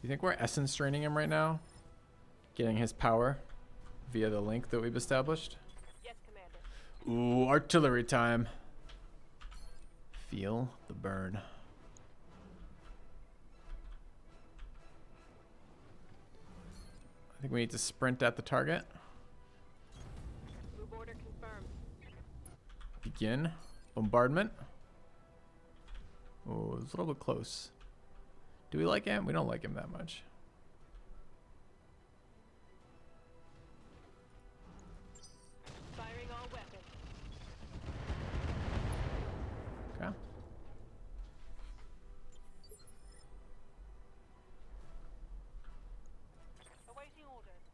You think we're essence draining him right now? Getting his power via the link that we've established? Yes, Commander. Ooh, artillery time. Feel the burn. I think we need to sprint at the target. Move order confirmed. Begin bombardment. Oh, it's a little bit close. Do we like him? We don't like him that much. Firing all weapons. Okay. Awaiting orders.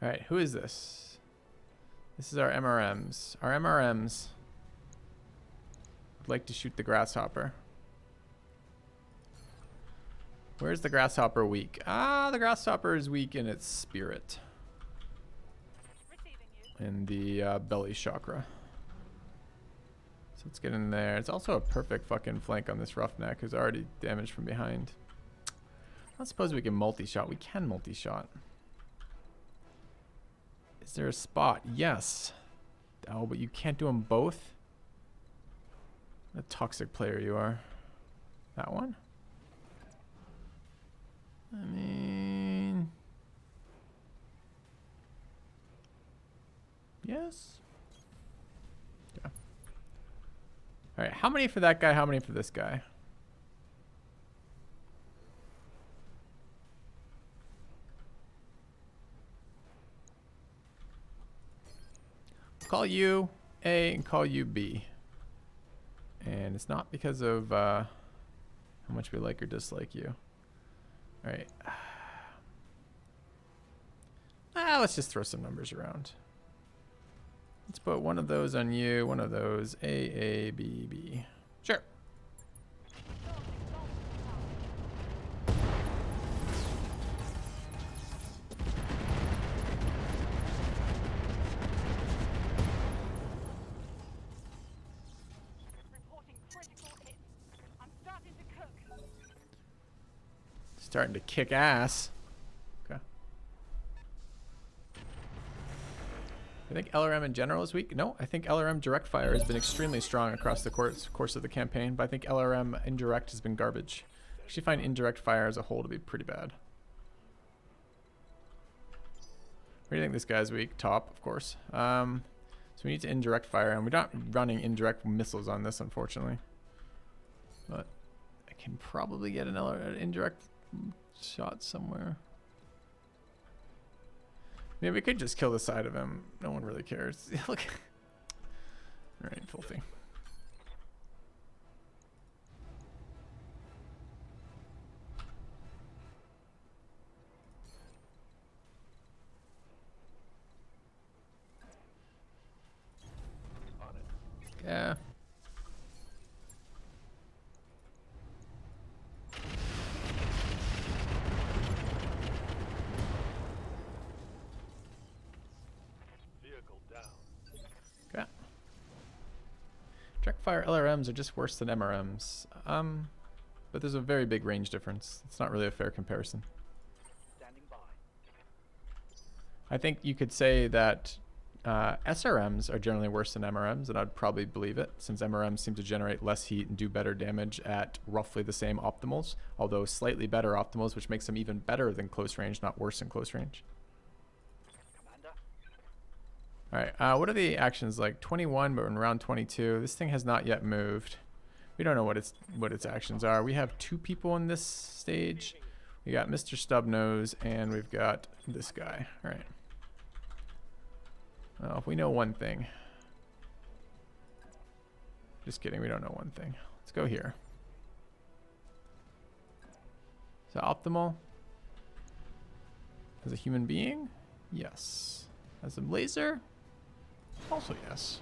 All right, who is this? This is our MRMs. Our MRMs would like to shoot the grasshopper. Where's the grasshopper weak? Ah, the grasshopper is weak in its spirit. Receiving you. In the belly chakra. So let's get in there. It's also a perfect fucking flank on this roughneck who's already damaged from behind. I don't suppose we can multi-shot. We can multi-shot. Is there a spot? Yes. Oh, but you can't do them both? What a toxic player you are. That one? I mean... Yes? Yeah. Alright, how many for that guy? How many for this guy? Call you A and call you B. And it's not because of how much we like or dislike you. Alright. Let's just throw some numbers around. Let's put one of those on you, one of those A, B, B. Sure. Reporting critical hits. I'm starting to cook. Starting to kick ass. Okay. I think LRM in general is weak. No, I think LRM direct fire has been extremely strong across the course of the campaign, but I think LRM indirect has been garbage. I actually find indirect fire as a whole to be pretty bad. Where do you think this guy's weak? Top, of course. So we need to indirect fire, and we're not running indirect missiles on this, unfortunately. But I can probably get an indirect shot somewhere. Maybe we could just kill the side of him. No one really cares. Look. Alright, filthy. Yeah. Vehicle down. Okay. Direct fire LRMs are just worse than MRMs. But there's a very big range difference. It's not really a fair comparison. Standing by. I think you could say that SRMs are generally worse than MRMs, and I'd probably believe it, since MRMs seem to generate less heat and do better damage at roughly the same optimals, although slightly better optimals, which makes them even better than close range, not worse than close range. Commander. Alright, what are the actions like? 21, but we're in round 22. This thing has not yet moved. We don't know what its actions are. We have 2 people in this stage. We got Mr. Stubnose, and we've got this guy. Alright. Well, if we know one thing. Just kidding, we don't know one thing. Let's go here. Is that optimal? As a human being? Yes. As a laser? Also yes.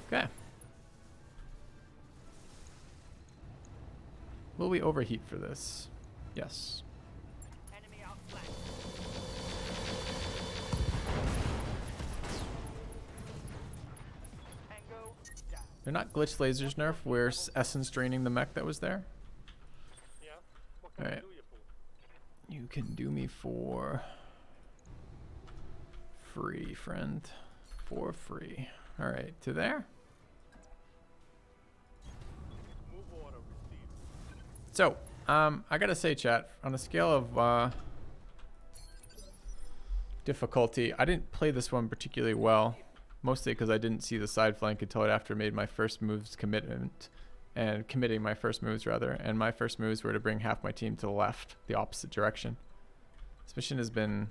Okay. Will we overheat for this? Yes. Enemy outflanked. Tango down. They're not glitch lasers nerf. We're essence draining the mech that was there. Yeah? What can I Alright. do you for? You can do me for free, friend. For free. Alright, to there. Move order received. So, I gotta say, chat, on a scale of difficulty, I didn't play this one particularly well. Mostly because I didn't see the side flank until after I made my first moves committing my first moves rather, and my first moves were to bring half my team to the left, the opposite direction. This mission has been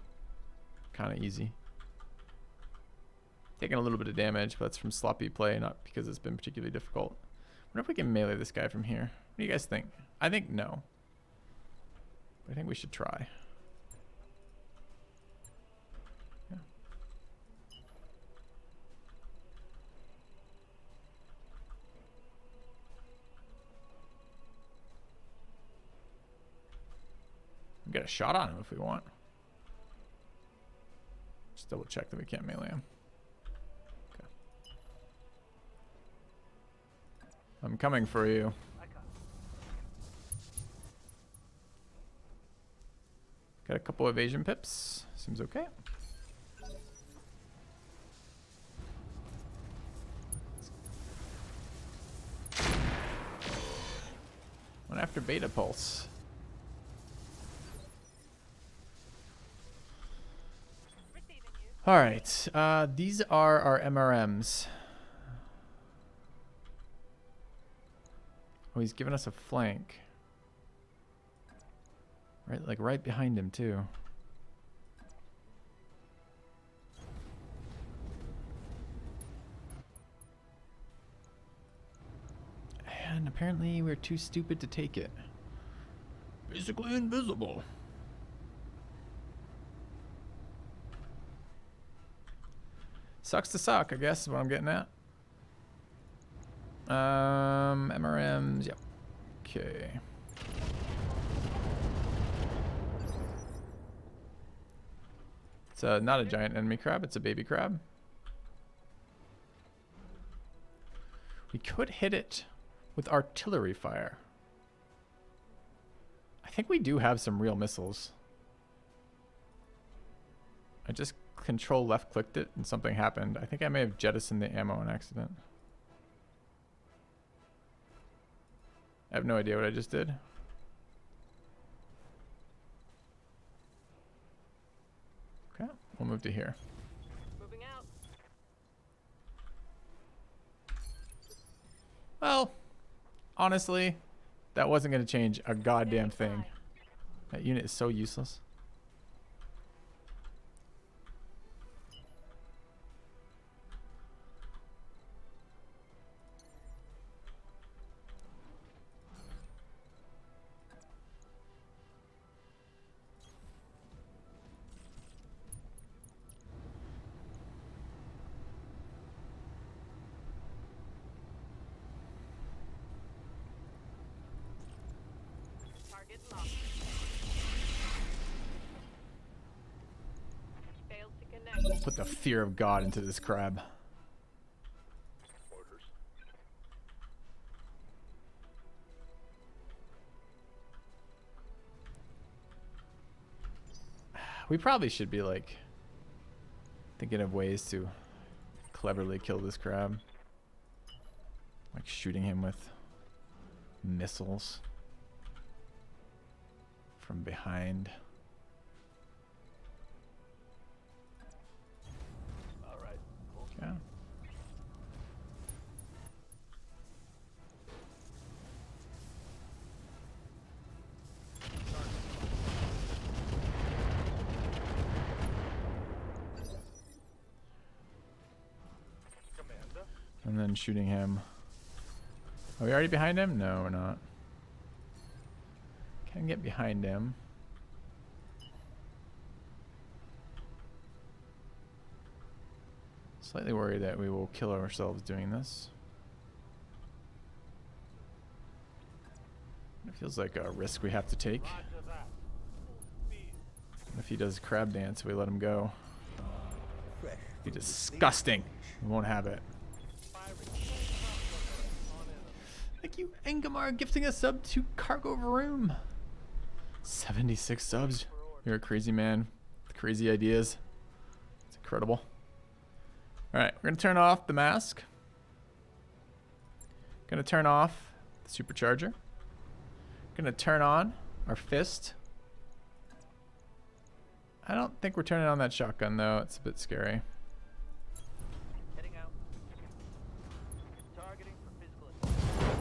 kind of easy. Taking a little bit of damage, but that's from sloppy play, not because it's been particularly difficult. I wonder if we can melee this guy from here. What do you guys think? I think no. But I think we should try. Yeah. We get a shot on him if we want. Just double check that we can't melee him. Okay. I'm coming for you. Got a couple evasion pips. Seems okay. Went after Beta Pulse. Receiving you. Alright, these are our MRMs. Oh, he's giving us a flank. Right, like right behind him too. And apparently we're too stupid to take it. Basically invisible. Sucks to suck, I guess is what I'm getting at. MRMs, yep. Okay. It's not a giant enemy crab, it's a baby crab. We could hit it with artillery fire. I think we do have some real missiles. I just control left clicked it and something happened. I think I may have jettisoned the ammo on accident. I have no idea what I just did. Okay, we'll move to here. Moving out. Well, honestly, that wasn't going to change a goddamn thing. That unit is so useless. Target locked. Failed to connect. Put the fear of God into this crab. Orders. We probably should be like thinking of ways to cleverly kill this crab. Like shooting him with missiles from behind. All right. Cool. Yeah. Commander. And then shooting him. Are we already behind him? No, we're not. Can get behind him. Slightly worried that we will kill ourselves doing this. It feels like a risk we have to take. Roger that. Full speed. If he does crab dance, we let him go. Be disgusting. We won't have it. Firing. Thank you, Engamar, gifting a sub to Cargo Room. 76 subs. You're a crazy man with crazy ideas. It's incredible. All right, we're gonna turn off the mask. Gonna turn off the supercharger. Gonna turn on our fist. I don't think we're turning on that shotgun though. It's a bit scary. Heading out. Targeting for physical attack.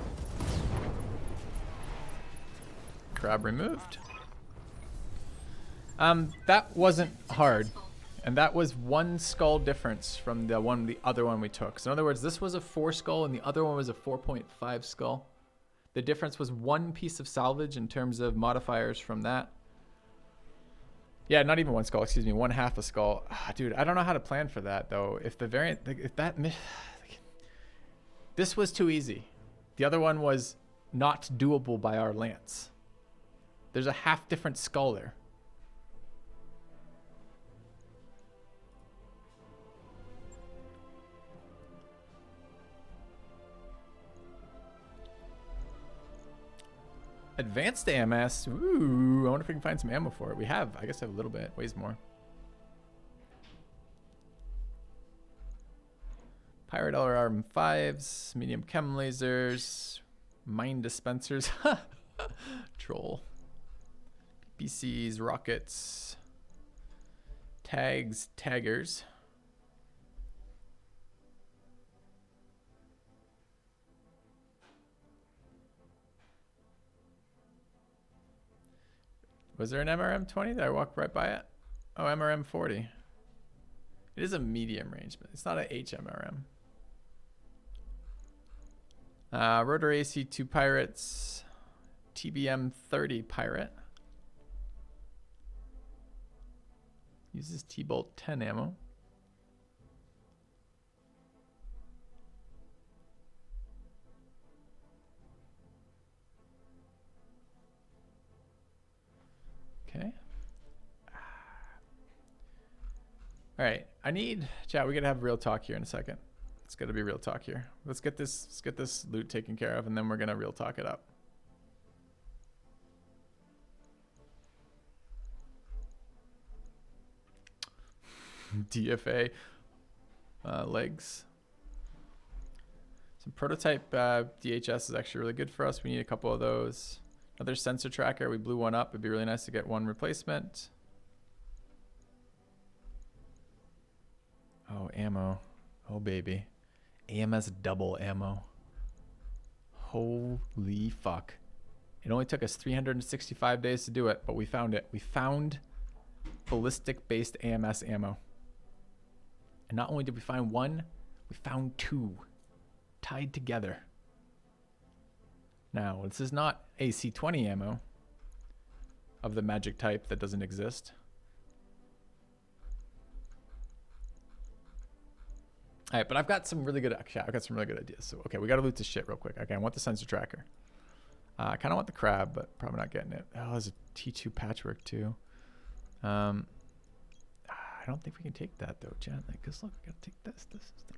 Crab removed. That wasn't hard. And that was one skull difference from the other one we took. So in other words, this was a 4 skull and the other one was a 4.5 skull. The difference was one piece of salvage in terms of modifiers from that. Yeah, not even one skull, excuse me, 1/2 a skull. Dude, I don't know how to plan for that though. If the variant, if that, this was too easy. The other one was not doable by our lance. There's a half different skull there. Advanced AMS. Ooh, I wonder if we can find some ammo for it. We have. I guess I have a little bit. Weighs more. Pirate LRM 5s. Medium chem lasers. Mine dispensers. Troll. BCs. Rockets. Tags. Taggers. Was there an MRM 20? Did I walk right by it? Oh, MRM 40. It is a medium range, but it's not an HMRM. Rotary AC2 Pirates. TBM 30 Pirate. Uses T-Bolt 10 ammo. Okay. All right. I need chat. We gotta have real talk here in a second. It's gotta be real talk here. Let's get this loot taken care of, and then we're gonna real talk it up. DFA legs. Some prototype DHS is actually really good for us. We need a couple of those. Another sensor tracker. We blew one up. It'd be really nice to get one replacement. Oh, ammo. Oh, baby. AMS double ammo. Holy fuck. It only took us 365 days to do it, but we found it. We found ballistic-based AMS ammo. And not only did we find one, we found 2 tied together. Now, this is not AC-20 ammo of the magic type that doesn't exist. All right, but I've got some really good ideas. So, okay, we got to loot this shit real quick. Okay, I want the sensor tracker. I kind of want the crab, but probably not getting it. Oh, there's a T2 patchwork too. I don't think we can take that though, Jen. Because look, we got to take this. This is the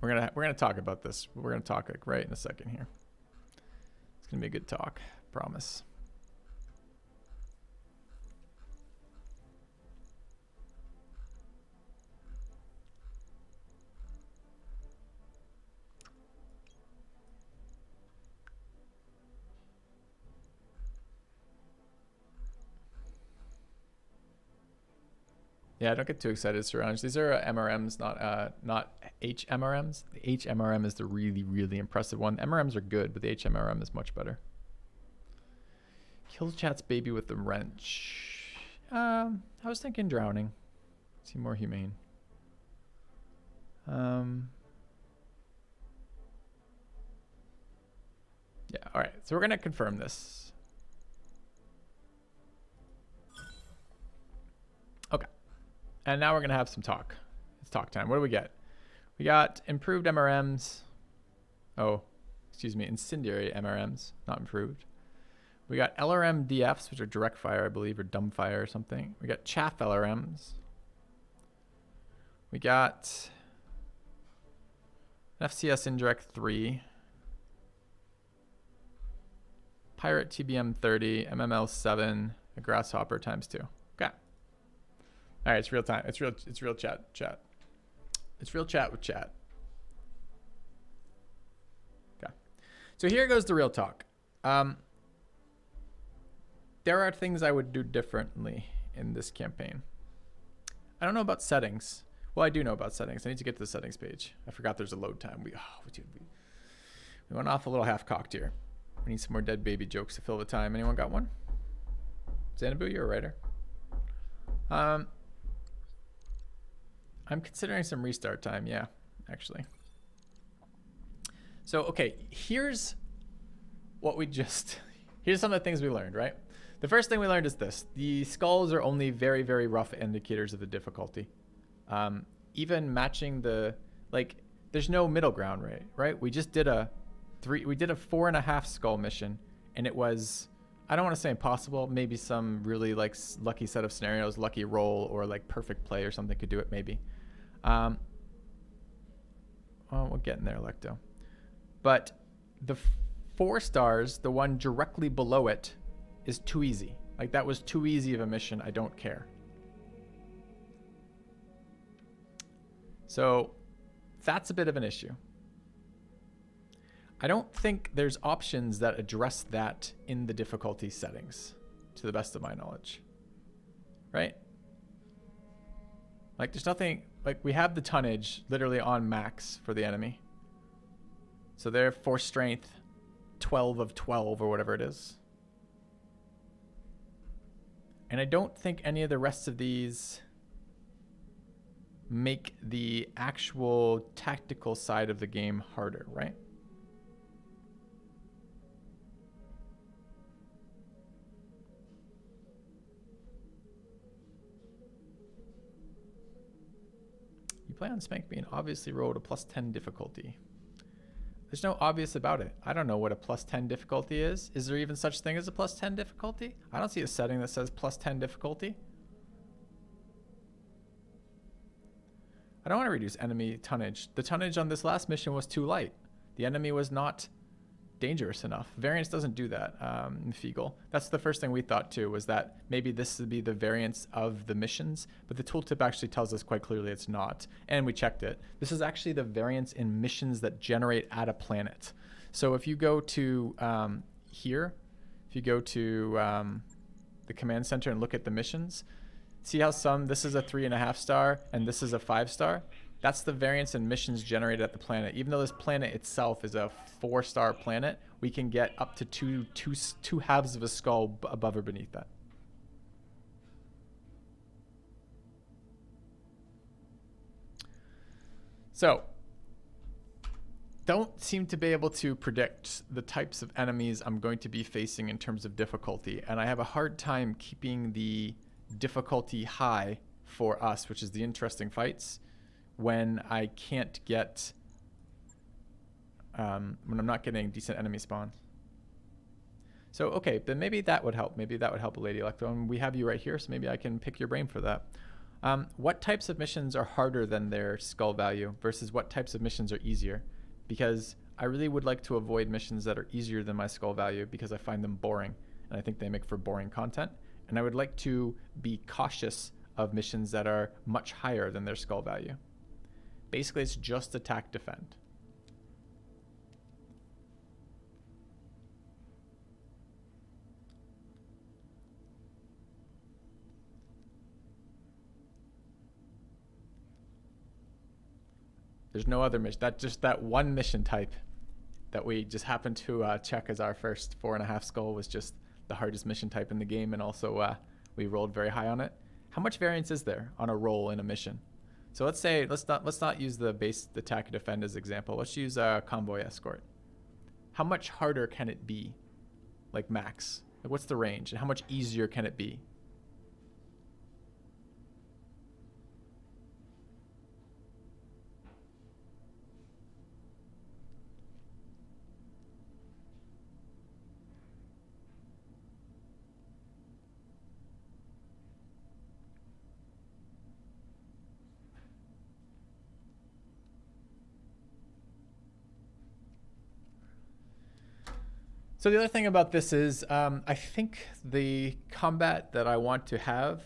we're gonna talk about this. We're gonna talk like right in a second here. It's gonna be a good talk, promise. Yeah, don't get too excited, Surrounds. These are MRMs, not HMRMs. The HMRM is the really, really impressive one. MRMs are good, but the HMRM is much better. Kill chat's baby with the wrench. I was thinking drowning. Seem more humane. Yeah, all right. So we're gonna confirm this. Okay. And now we're going to have some talk. It's talk time. What do we get? We got improved MRMs. Oh, excuse me, incendiary MRMs, not improved. We got LRM DFs, which are direct fire, I believe, or dumb fire or something. We got chaff LRMs. We got an FCS indirect 3. Pirate TBM 30, MML 7, a grasshopper times 2. Okay. All right, it's real time. It's real chat. It's real chat with chat. Okay. So here goes the real talk. There are things I would do differently in this campaign. I don't know about settings. Well, I do know about settings. I need to get to the settings page. I forgot there's a load time. We went off a little half-cocked here. We need some more dead baby jokes to fill the time. Anyone got one? Xanabu, you're a writer. I'm considering some restart time. Yeah, actually. So, okay, here's some of the things we learned, right? The first thing we learned is this. The skulls are only very, very rough indicators of the difficulty. Even matching there's no middle ground, right? We just did a 4.5 skull mission, and it was, I don't want to say impossible, maybe some really lucky set of scenarios, lucky roll, or perfect play or something could do it maybe. Well, we're getting there, Lecto. But the 4 stars, the one directly below it, is too easy. That was too easy of a mission. I don't care. So that's a bit of an issue. I don't think there's options that address that in the difficulty settings, to the best of my knowledge. Right? There's nothing, we have the tonnage literally on max for the enemy. So they're force strength 12 of 12 or whatever it is. And I don't think any of the rest of these make the actual tactical side of the game harder, right? You play on Spank being obviously rolled a +10 difficulty. There's no obvious about it. I don't know what a +10 difficulty is. Is there even such thing as a +10 difficulty? I don't see a setting that says +10 difficulty. I don't want to reduce enemy tonnage. The tonnage on this last mission was too light. The enemy was not dangerous enough. Variance doesn't do that in Feegle. That's the first thing we thought too, was that maybe this would be the variance of the missions, but the tooltip actually tells us quite clearly it's not. And we checked it. This is actually the variance in missions that generate at a planet. So if you go to here, if you go to the command center and look at the missions, see how this is a 3.5 star and this is a 5 star? That's the variance in missions generated at the planet. Even though this planet itself is a 4-star planet, we can get up to two halves of a skull above or beneath that. So, don't seem to be able to predict the types of enemies I'm going to be facing in terms of difficulty, and I have a hard time keeping the difficulty high for us, which is the interesting fights, when I can't get when I'm not getting decent enemy spawn. So okay, then maybe that would help. Maybe that would help, Lady Electro, and we have you right here, so maybe I can pick your brain for that. What types of missions are harder than their skull value versus what types of missions are easier? Because I really would like to avoid missions that are easier than my skull value because I find them boring, and I think they make for boring content. And I would like to be cautious of missions that are much higher than their skull value. Basically, it's just attack defend. There's no other mission. That one mission type that we just happened to check as our first 4.5 skull was just the hardest mission type in the game, and also we rolled very high on it. How much variance is there on a roll in a mission? So let's say let's not use the base attack and defend as example. Let's use a convoy escort. How much harder can it be, max? What's the range, and how much easier can it be? So the other thing about this is I think the combat that I want to have,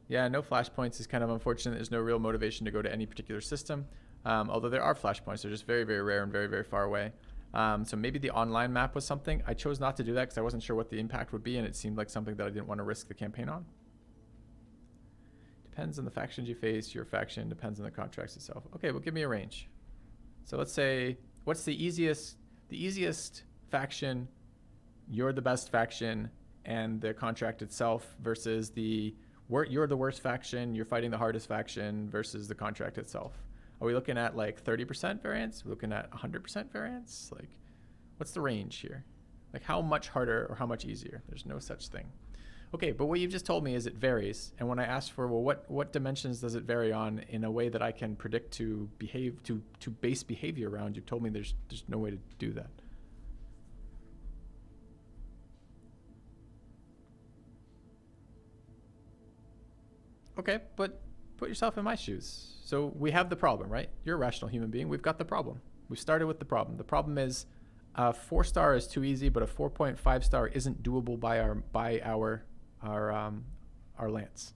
yeah, no flashpoints is kind of unfortunate. There's no real motivation to go to any particular system. Although there are flashpoints, they're just very, very rare and very, very far away. So maybe the online map was something. I chose not to do that because I wasn't sure what the impact would be, and it seemed like something that I didn't want to risk the campaign on. Depends on the factions you face, your faction, depends on the contracts itself. Okay, well, give me a range. So let's say, what's the easiest faction, you're the best faction, and the contract itself versus you're the worst faction, you're fighting the hardest faction versus the contract itself. Are we looking at like 30% variance? Are we looking at 100% variance? Like, what's the range here? Like, how much harder or how much easier? There's no such thing. Okay, but what you've just told me is it varies. And when I asked for, well, what dimensions does it vary on in a way that I can predict to behave, to base behavior around, you've told me there's no way to do that. Okay, but put yourself in my shoes. So we have the problem, right? You're a rational human being. We've got the problem. We started with the problem. The problem is a 4-star is too easy, but a 4.5 star isn't doable by our lance.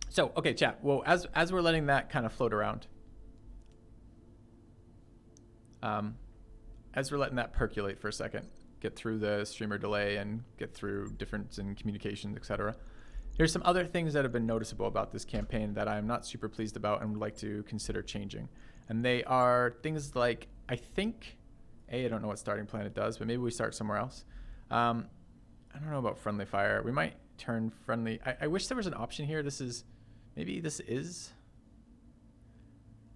So, okay, chat. Well, as we're letting that kind of float around, as we're letting that percolate for a second, get through the streamer delay and get through difference in communications, etc. Here's some other things that have been noticeable about this campaign that I'm not super pleased about and would like to consider changing. And they are things like, I think, I don't know what starting planet does, but maybe we start somewhere else. I don't know about friendly fire. We might turn friendly. I wish there was an option here.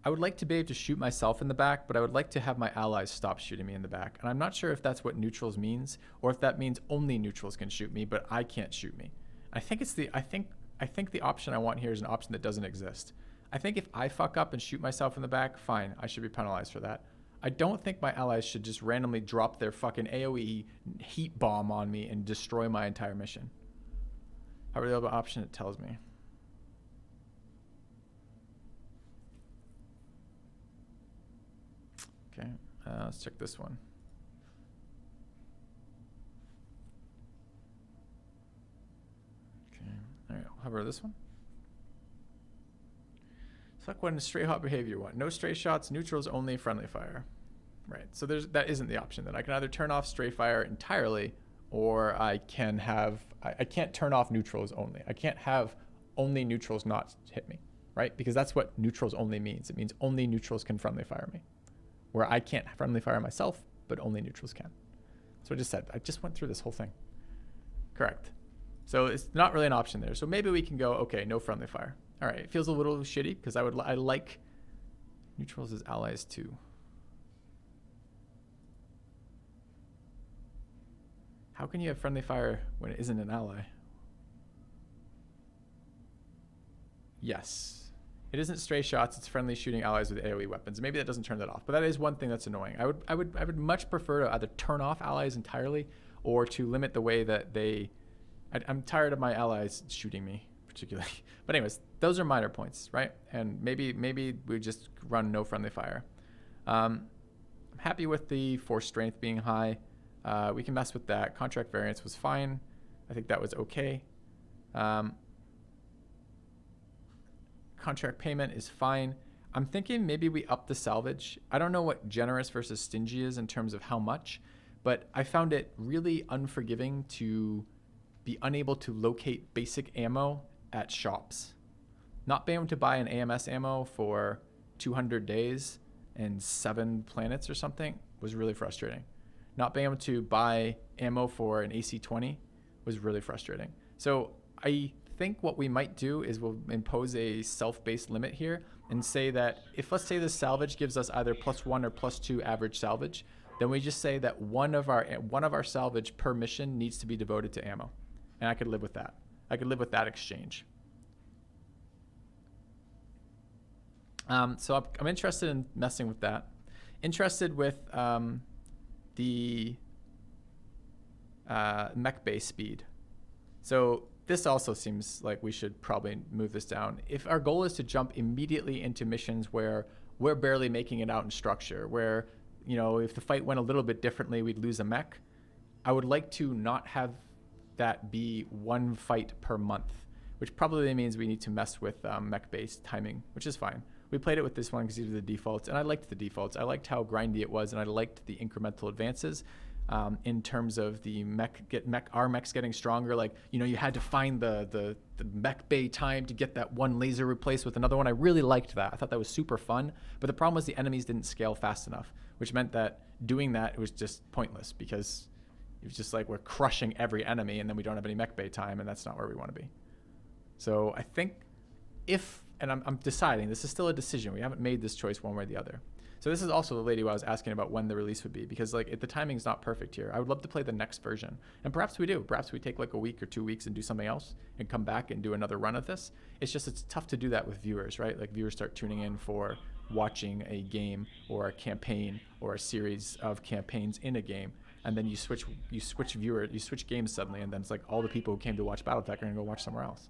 I would like to be able to shoot myself in the back, but I would like to have my allies stop shooting me in the back. And I'm not sure if that's what neutrals means, or if that means only neutrals can shoot me, but I can't shoot me. I think the option I want here is an option that doesn't exist. I think if I fuck up and shoot myself in the back, fine, I should be penalized for that. I don't think my allies should just randomly drop their fucking AoE heat bomb on me and destroy my entire mission. However, the other option it tells me. Okay, let's check this one. Okay, all right, how about this one? Select one stray hot behavior one. No stray shots, neutrals only, friendly fire. Right, so that isn't the option then. I can either turn off stray fire entirely, or I can't turn off neutrals only. I can't have only neutrals not hit me, right? Because that's what neutrals only means. It means only neutrals can friendly fire me. Where I can't friendly fire myself, but only neutrals can. So I just said, I just went through this whole thing. Correct. So it's not really an option there. So maybe we can go, okay, no friendly fire. All right, it feels a little shitty because I like neutrals as allies too. How can you have friendly fire when it isn't an ally? Yes. It isn't stray shots, it's friendly shooting allies with AoE weapons. Maybe that doesn't turn that off, but that is one thing that's annoying. I would much prefer to either turn off allies entirely or to limit the way that I'm tired of my allies shooting me particularly. But anyways, those are minor points, right? And maybe we just run no friendly fire. I'm happy with the force strength being high. We can mess with that. Contract variance was fine. I think that was okay. Contract payment is fine. I'm thinking maybe we up the salvage. I don't know what generous versus stingy is in terms of how much, but I found it really unforgiving to be unable to locate basic ammo at shops. Not being able to buy an AMS ammo for 200 days and 7 planets or something was really frustrating. Not being able to buy ammo for an AC-20 was really frustrating. So I think what we might do is we'll impose a self-based limit here and say that if, let's say, the salvage gives us either +1 or +2 average salvage, then we just say that one of our salvage per mission needs to be devoted to ammo, and I could live with that. I could live with that exchange. So I'm interested in messing with that. Interested with the mech bay speed. So this also seems like we should probably move this down. If our goal is to jump immediately into missions where we're barely making it out in structure, where, you know, if the fight went a little bit differently, we'd lose a mech, I would like to not have that be one fight per month, which probably means we need to mess with mech-based timing, which is fine. We played it with this one because these are the defaults, and I liked the defaults. I liked how grindy it was, and I liked the incremental advances in terms of the our mechs getting stronger. Like, you know, you had to find the mech bay time to get that one laser replaced with another one. I really liked that. I thought that was super fun, but the problem was the enemies didn't scale fast enough, which meant that doing that was just pointless because it was just like we're crushing every enemy and then we don't have any mech bay time, and that's not where we want to be. So I think and I'm deciding, this is still a decision. We haven't made this choice one way or the other. So this is also the lady who I was asking about when the release would be, because like if the timing's not perfect here, I would love to play the next version. And perhaps we do. Perhaps we take like a week or 2 weeks and do something else and come back and do another run of this. It's just, it's tough to do that with viewers, right? Like viewers start tuning in for watching a game or a campaign or a series of campaigns in a game. And then you switch games suddenly, and then it's like all the people who came to watch Battletech are gonna go watch somewhere else.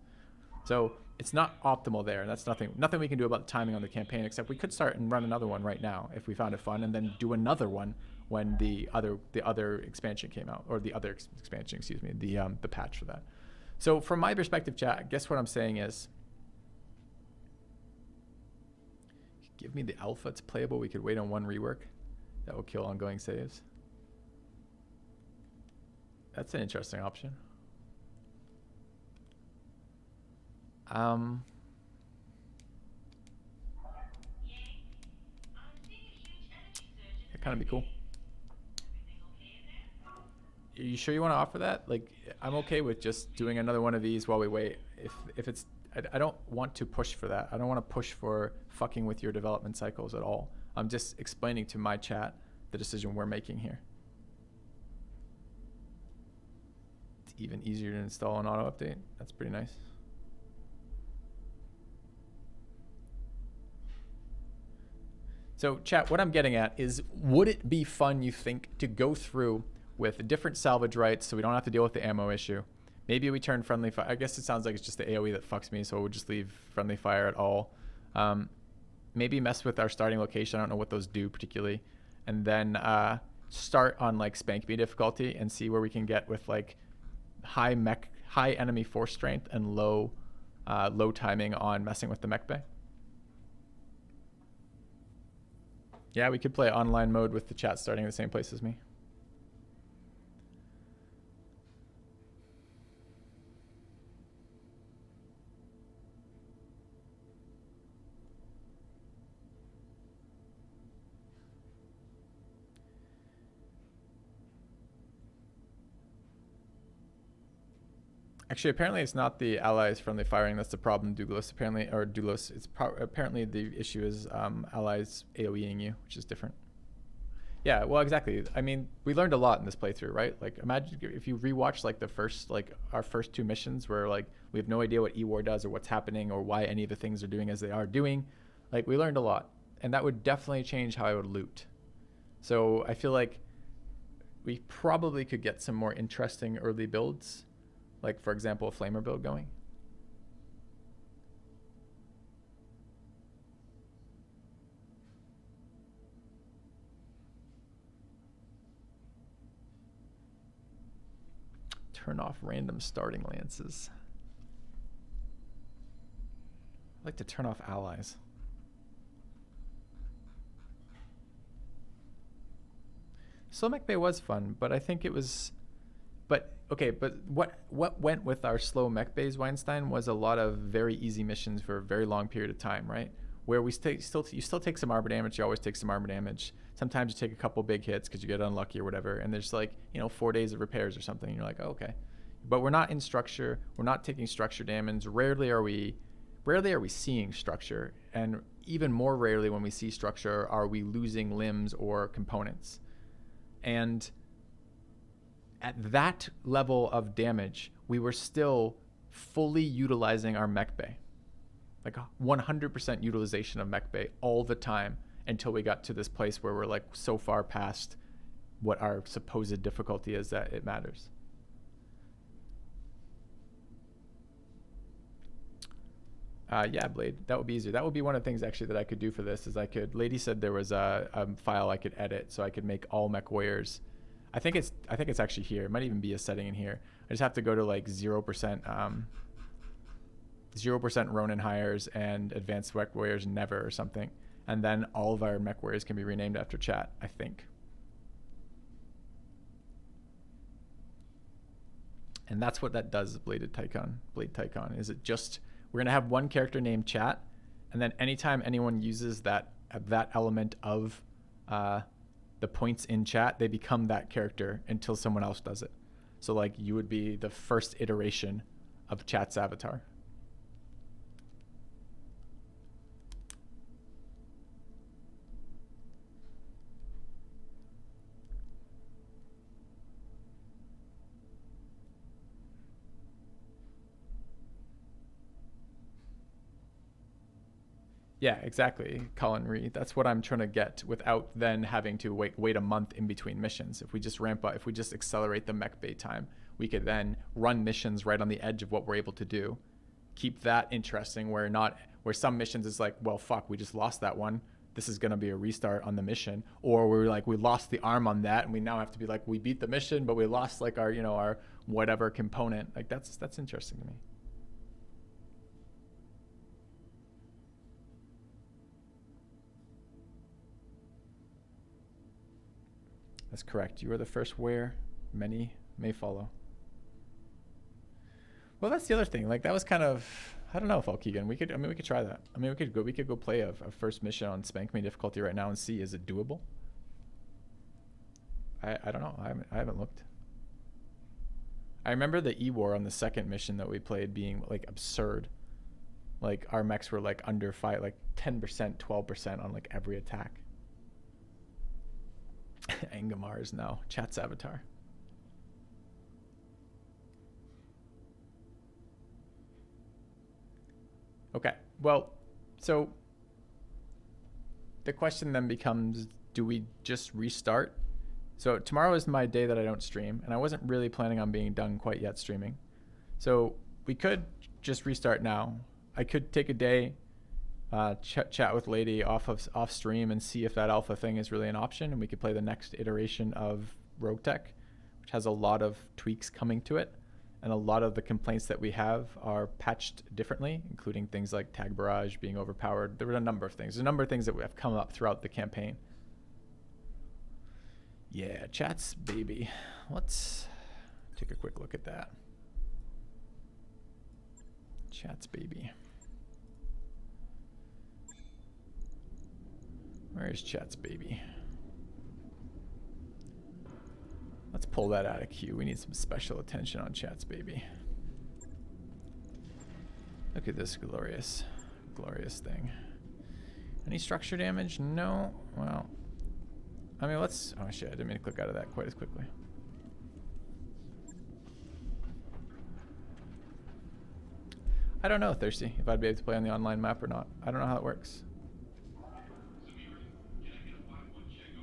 So it's not optimal there, and that's nothing we can do about the timing on the campaign, except we could start and run another one right now if we found it fun, and then do another one when the other expansion came out, or the other expansion, excuse me, the patch for that. So from my perspective, chat, I guess what I'm saying is, give me the alpha, it's playable. We could wait on one rework. That will kill ongoing saves. That's an interesting option. That kind of be cool. Are you sure you want to offer that? Like, I'm okay with just doing another one of these while we wait. If it's, I don't want to push for that. I don't want to push for fucking with your development cycles at all. I'm just explaining to my chat the decision we're making here. It's even easier to install an auto update. That's pretty nice. So chat, what I'm getting at is, would it be fun, you think, to go through with different salvage rights so we don't have to deal with the ammo issue? Maybe we turn friendly fire. I guess it sounds like it's just the AoE that fucks me, so we'll just leave friendly fire at all. Maybe mess with our starting location. I don't know what those do particularly. And then start on like Spank Me difficulty and see where we can get with like high enemy force strength and low timing on messing with the mech bay. Yeah, we could play online mode with the chat starting in the same place as me. Actually, apparently it's not the allies friendly firing that's the problem, Douglas. Apparently the issue is allies AoEing you, which is different. Yeah, well, exactly. I mean, we learned a lot in this playthrough, right? Like, imagine if you rewatch like our first 2 missions where like we have no idea what E-War does or what's happening or why any of the things are doing as they are doing. Like, we learned a lot, and that would definitely change how I would loot. So I feel like we probably could get some more interesting early builds. Like, for example, a flamer build going. Turn off random starting lances. I like to turn off allies. Slow mech bay was fun, but I think it was... But what went with our slow mech bays, Weinstein, was a lot of very easy missions for a very long period of time, right? Where you still take some armor damage. You always take some armor damage. Sometimes you take a couple big hits because you get unlucky or whatever. And there's like, 4 days of repairs or something. And you're like, oh, okay. But we're not in structure. We're not taking structure damage. Rarely are we seeing structure. And even more rarely when we see structure are we losing limbs or components. And at that level of damage, we were still fully utilizing our mech bay. Like 100% utilization of mech bay all the time until we got to this place where we're like so far past what our supposed difficulty is that it matters. Yeah, Blade. That would be easier. That would be one of the things actually that I could do for this. Is I could. Lady said there was a file I could edit, so I could make all mech warriors. I think it's actually here. It might even be a setting in here. I just have to go to like 0%, 0% Ronin hires and advanced mech warriors never or something, and then all of our mech warriors can be renamed after chat. I think. And that's what that does. Blade Tycon is it just. We're gonna have one character named Chat, and then anytime anyone uses that element of the points in chat, they become that character until someone else does it. So like you would be the first iteration of Chat's avatar. Yeah, exactly, Colin Reed. That's what I'm trying to get without then having to wait a month in between missions. If we just ramp up, if we just accelerate the mech bay time, we could then run missions right on the edge of what we're able to do. Keep that interesting where some missions is like, well, fuck, we just lost that one. This is going to be a restart on the mission. Or we're like, we lost the arm on that and we now have to be like, we beat the mission, but we lost like our, our whatever component. Like that's interesting to me. That's correct. You are the first where many may follow. Well, that's the other thing. Like that was kind of, I don't know, Falkegan. We could try that. I mean, we could go play a first mission on Spank Me difficulty right now and see, is it doable? I don't know. I haven't looked. I remember the E-War on the second mission that we played being like absurd. Like our mechs were like under fight, like 10%, 12% on like every attack. Angamar is now Chat's avatar. Okay, well, so the question then becomes, do we just restart? So tomorrow is my day that I don't stream, and I wasn't really planning on being done quite yet streaming. So we could just restart now. I could take a day, chat with Lady off stream and see if that alpha thing is really an option, and we could play the next iteration of Roguetech, which has a lot of tweaks coming to it, and a lot of the complaints that we have are patched differently, including things like tag barrage being overpowered. There were a number of things. There's a number of things that have come up throughout the campaign. Yeah, Chat's baby. Let's take a quick look at that. Chat's baby. Where is Chat's baby? Let's pull that out of queue. We need some special attention on Chat's baby. Look at this glorious thing. Any structure damage? No. Well, I mean, let's... Oh, shit. I didn't mean to click out of that quite as quickly. I don't know, Thirsty, if I'd be able to play on the online map or not. I don't know how it works.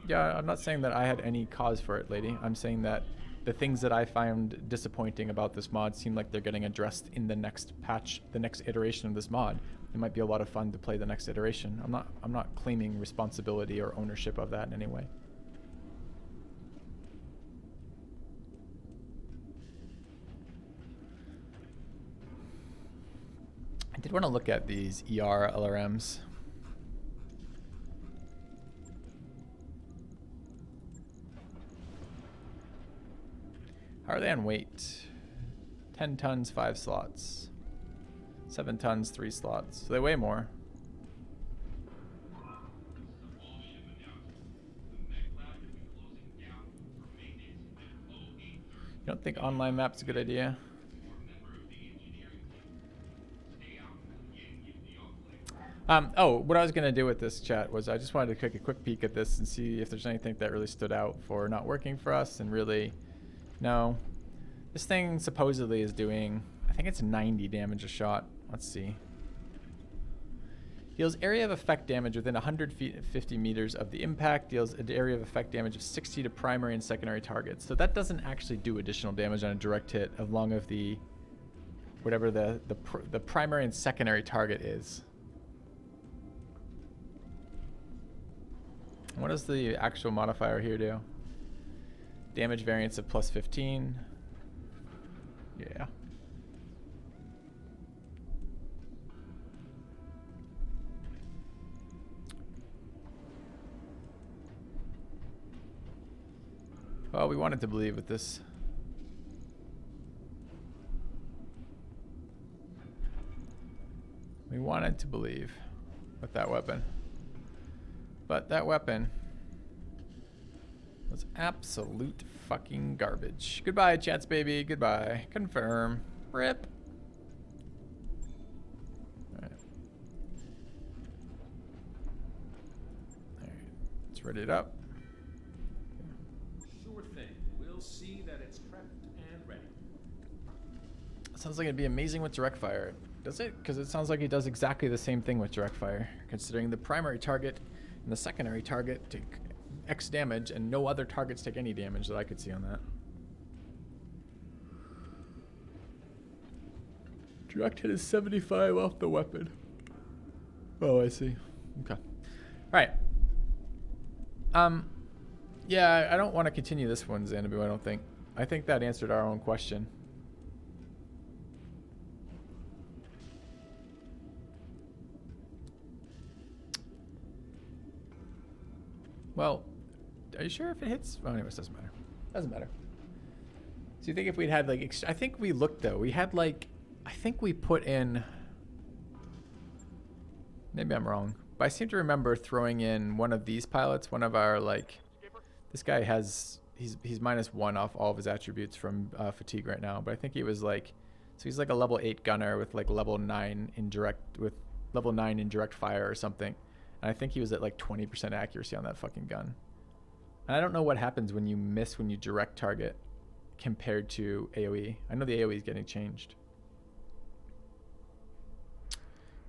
Yeah, I'm not saying that I had any cause for it, Lady. I'm saying that the things that I find disappointing about this mod seem like they're getting addressed in the next patch, the next iteration of this mod. It might be a lot of fun to play the next iteration. I'm not claiming responsibility or ownership of that in any way. I did want to look at these ER LRMs. How are they on weight? 10 tons, 5 slots. 7 tons, 3 slots. So they weigh more. You don't think online map's a good idea? Oh, what I was going to do with this chat was I just wanted to take a quick peek at this and see if there's anything that really stood out for not working for us. And really, no. This thing supposedly is doing, I think it's 90 damage a shot. Let's see. Deals area of effect damage within 150 meters of the impact. Deals an area of effect damage of 60 to primary and secondary targets. So that doesn't actually do additional damage on a direct hit as long as the whatever the primary and secondary target is. What does the actual modifier here do? Damage variance of plus 15. Yeah. Well, we wanted to believe with this. We wanted to believe with that weapon. But that weapon was absolute fucking garbage. Goodbye, chats baby. Goodbye. Confirm. Rip. Alright. Alright. Let's ready it up. Sure thing. We'll see that it's prepped and ready. Sounds like it'd be amazing with direct fire. Does it? Because it sounds like he does exactly the same thing with direct fire, considering the primary target and the secondary target take X damage, and no other targets take any damage that I could see on that. Direct hit is 75 off the weapon. Oh, I see. Okay. All right. Yeah, I don't want to continue this one, Xanadu, I don't think. I think that answered our own question. Well, are you sure if it hits? Oh, anyways, doesn't matter. Doesn't matter. So you think if we'd had like, I think we looked though. We had like, I think we put in, maybe I'm wrong, but I seem to remember throwing in one of these pilots, one of our like, this guy has, he's -1 off all of his attributes from fatigue right now, but I think he was like, so he's like a level 8 gunner with like level 9 in direct fire or something. And I think he was at like 20% accuracy on that fucking gun. And I don't know what happens when you miss when you direct target compared to AoE. I know the AoE is getting changed.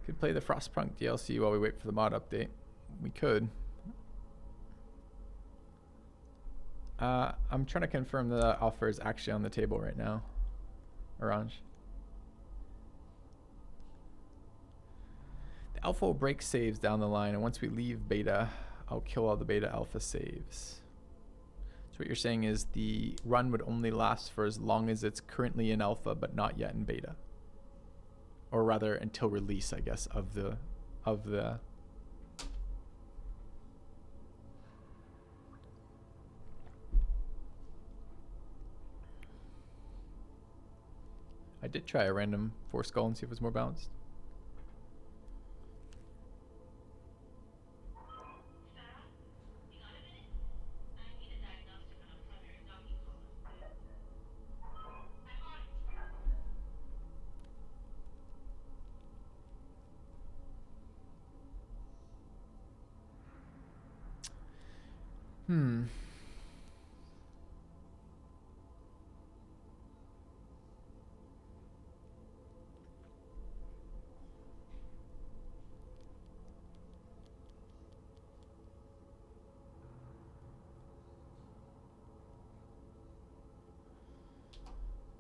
Could play the Frostpunk DLC while we wait for the mod update. We could. I'm trying to confirm the offer is actually on the table right now. Orange. The alpha will break saves down the line, and once we leave beta, I'll kill all the beta alpha saves. So what you're saying is the run would only last for as long as it's currently in alpha, but not yet in beta. Or rather, until release, I guess, of the I did try a random 4 skull and see if it was more balanced.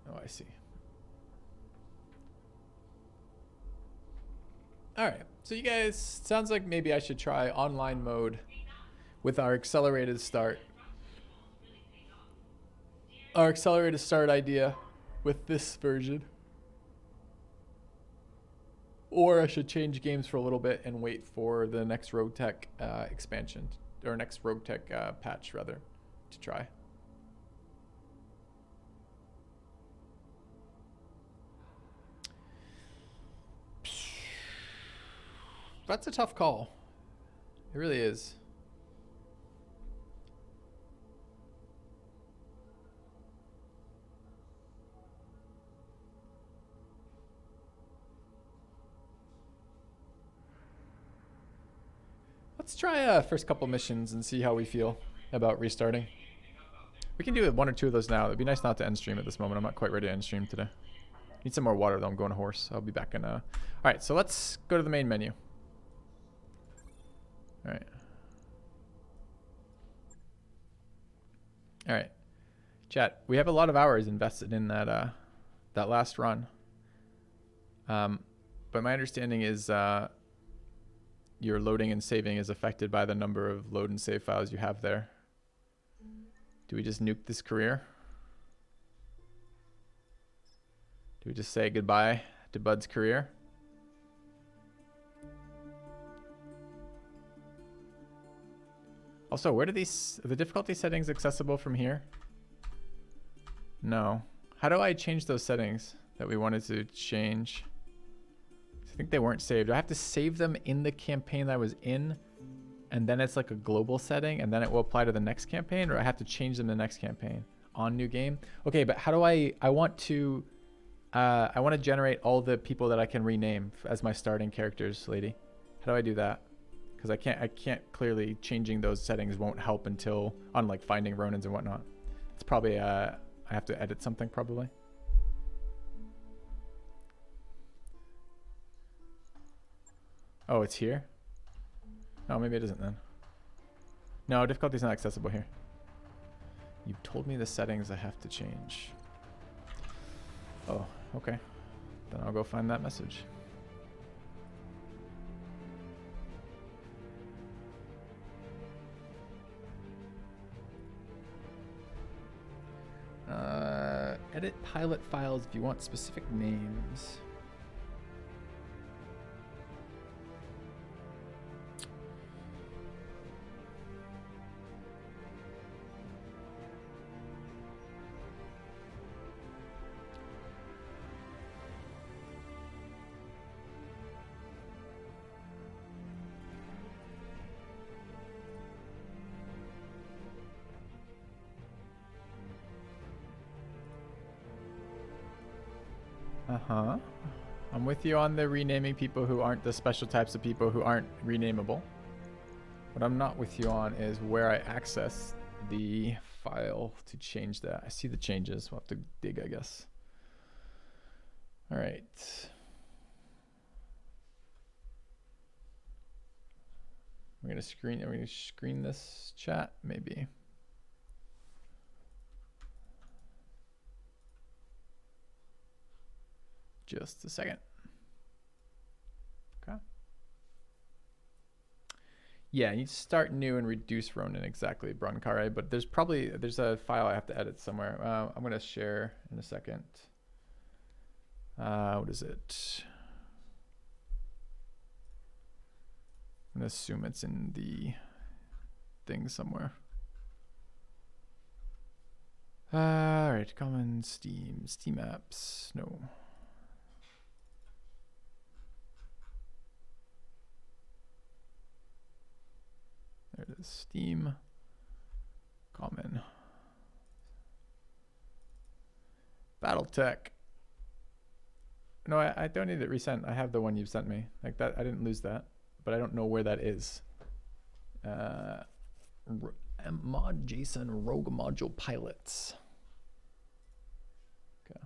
Oh, I see. All right. So you guys, sounds like maybe I should try online mode with our accelerated start. Our accelerated start idea with this version. Or I should change games for a little bit and wait for the next Roguetech expansion, or next Roguetech patch rather, to try. That's a tough call. It really is. Let's try first couple missions and see how we feel about restarting. We can do 1 or 2 of those now. It'd be nice not to end stream at this moment. I'm not quite ready to end stream today. Need some more water though. I'm going hoarse. I'll be back in. All right, so let's go to the main menu. All right. All right. Chat, we have a lot of hours invested in that that last run. But my understanding is your loading and saving is affected by the number of load and save files you have there. Do we just nuke this career? Do we just say goodbye to Bud's career? Also, where do these, are the difficulty settings accessible from here? No. How do I change those settings that we wanted to change? I think they weren't saved. Do I have to save them in the campaign that I was in, and then it's like a global setting, and then it will apply to the next campaign, or I have to change them to the next campaign on new game? Okay, but how do I want to generate all the people that I can rename as my starting characters, lady. How do I do that? Because I can't clearly, changing those settings won't help until on like finding Ronins and whatnot. It's probably I have to edit something probably. Oh, it's here? Oh, maybe it isn't then. No, difficulty's not accessible here. You've told me the settings I have to change. Oh, okay. Then I'll go find that message. Edit pilot files if you want specific names. Uh-huh. I'm with you on the renaming people who aren't the special types of people who aren't renamable. What I'm not with you on is where I access the file to change that. I see the changes. We'll have to dig, I guess. All right. We're gonna screen this chat, maybe. Just a second. Okay. Yeah, you need to start new and reduce Ronin, exactly, Bronkare, but there's a file I have to edit somewhere. I'm gonna share in a second. What is it? I'm gonna assume it's in the thing somewhere. All right, common Steam apps, no. There it is, Steam, common, Battletech. No, I don't need it resent. I have the one you've sent me. Like that, I didn't lose that, but I don't know where that is. Mod JSON Rogue Module Pilots. Okay.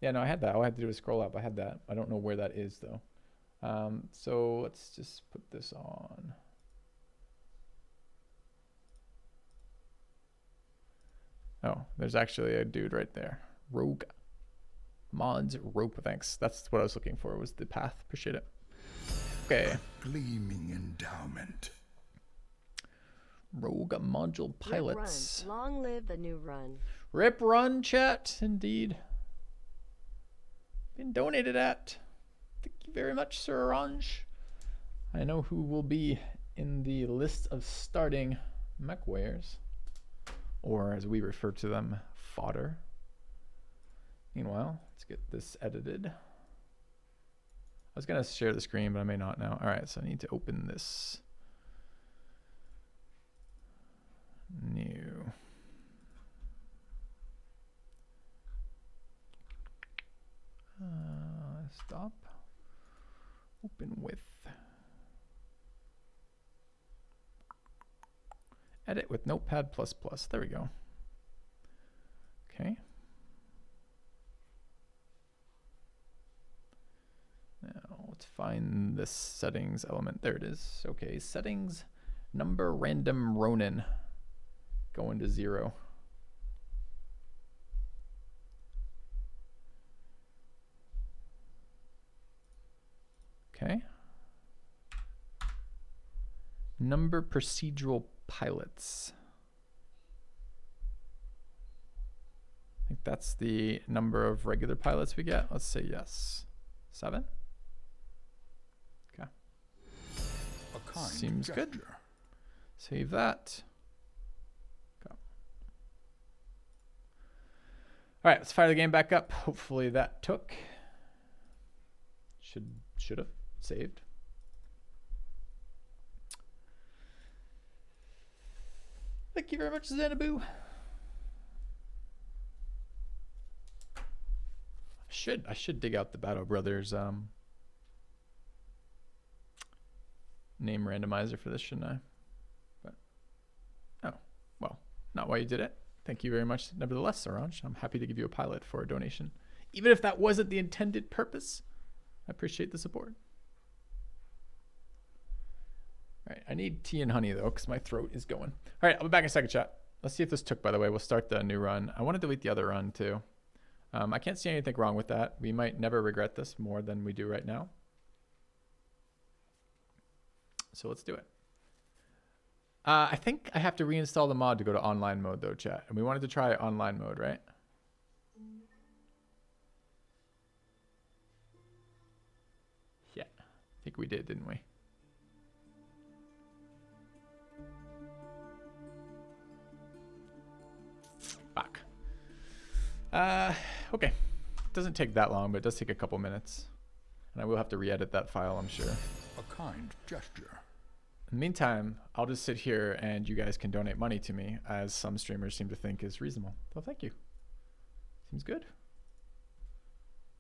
Yeah, no, I had that. All I had to do was scroll up. I had that. I don't know where that is though. So let's just put this on. Oh, there's actually a dude right there. Rogue Mods Rope. Thanks. That's what I was looking for, was the path. Appreciate it. Okay. Gleaming endowment. Rogue Module Pilots. Rip run. Long live the new run. Rip run, chat. Indeed. Been donated at. Thank you very much, Sir Orange. I know who will be in the list of starting mech warriors, or as we refer to them, fodder. Meanwhile, let's get this edited. I was gonna share the screen, but I may not now. All right, so I need to open this. New. Stop. Open with. Edit with Notepad++. There we go. Okay. Now let's find this settings element. There it is. Okay, settings, number random Ronin. Going to 0. Okay. Number procedural pilots. I think that's the number of regular pilots we get. Let's say yes. 7? Okay. A kind Seems gesture. good. Save that. Go. All right, let's fire the game back up. Hopefully that took. Should have saved. Thank you very much, Xanaboo. I should dig out the Battle Brothers name randomizer for this, shouldn't I? But oh, well, not why you did it. Thank you very much. Nevertheless, Orange, I'm happy to give you a pilot for a donation. Even if that wasn't the intended purpose, I appreciate the support. All right, I need tea and honey though, because my throat is going. All right, I'll be back in a second, chat. Let's see if this took, by the way. We'll start the new run. I want to delete the other run too. I can't see anything wrong with that. We might never regret this more than we do right now. So let's do it. I think I have to reinstall the mod to go to online mode though, chat. And we wanted to try online mode, right? Yeah, I think we did, didn't we? Fuck. Okay. It doesn't take that long, but it does take a couple minutes. And I will have to re-edit that file, I'm sure. A kind gesture. In the meantime, I'll just sit here and you guys can donate money to me, as some streamers seem to think is reasonable. So thank you. Seems good.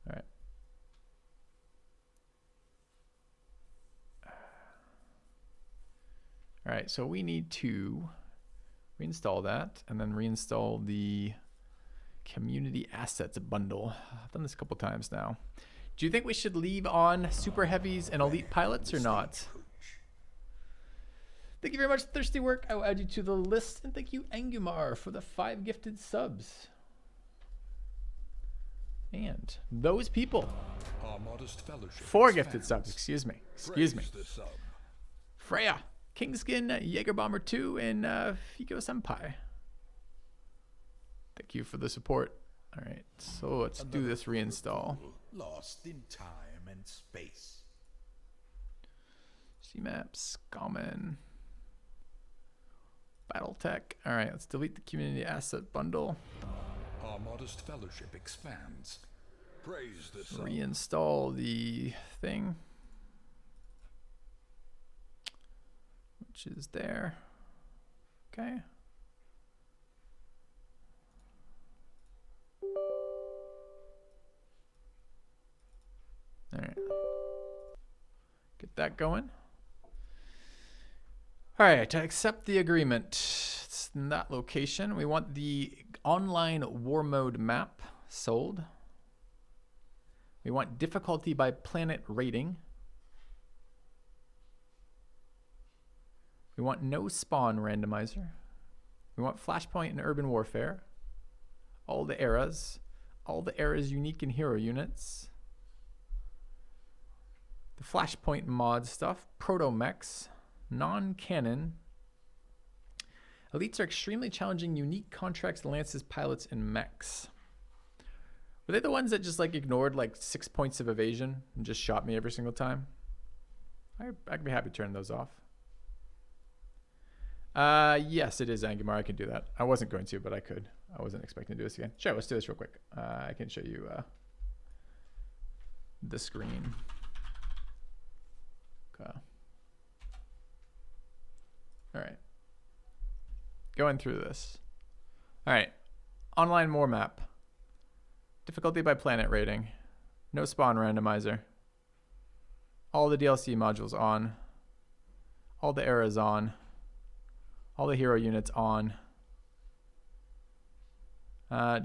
All right. All right, so we need to reinstall that and then reinstall the community assets bundle. I've done this a couple times now. Do you think we should leave on super heavies and elite pilots or not? Thank you very much, Thirsty Work. I will add you to the list. And thank you, Angumar, for the 5 gifted subs. And those people. Our modest fellowship 4 gifted expands. subs, excuse me. Excuse me. Praise the sub. Freya, Kingskin, Jaeger Bomber 2, and Fico Senpai. Thank you for the support. All right, so let's do this reinstall. Lost in time and space. CMAPs, common. Battletech. All right, let's delete the community asset bundle. Our modest fellowship expands. Praise the sub. Reinstall the thing, which is there. Okay. All right. Get that going. All right, to accept the agreement, it's in that location. We want the online war mode map sold. We want difficulty by planet rating. We want no spawn randomizer. We want Flashpoint and Urban Warfare. All the eras unique and hero units. The Flashpoint mod stuff, proto mechs, non-canon. Elites are extremely challenging, unique contracts, lances, pilots, and mechs. Were they the ones that just like ignored like 6 points of evasion and just shot me every single time? I'd be happy turning those off. Yes, it is Angumar. I can do that. I wasn't going to, but I could. I wasn't expecting to do this again. Sure, let's do this real quick. I can show you the screen. Okay. All right. Going through this. All right. Online war map. Difficulty by planet rating. No spawn randomizer. All the DLC modules on. All the eras on. All the hero units on.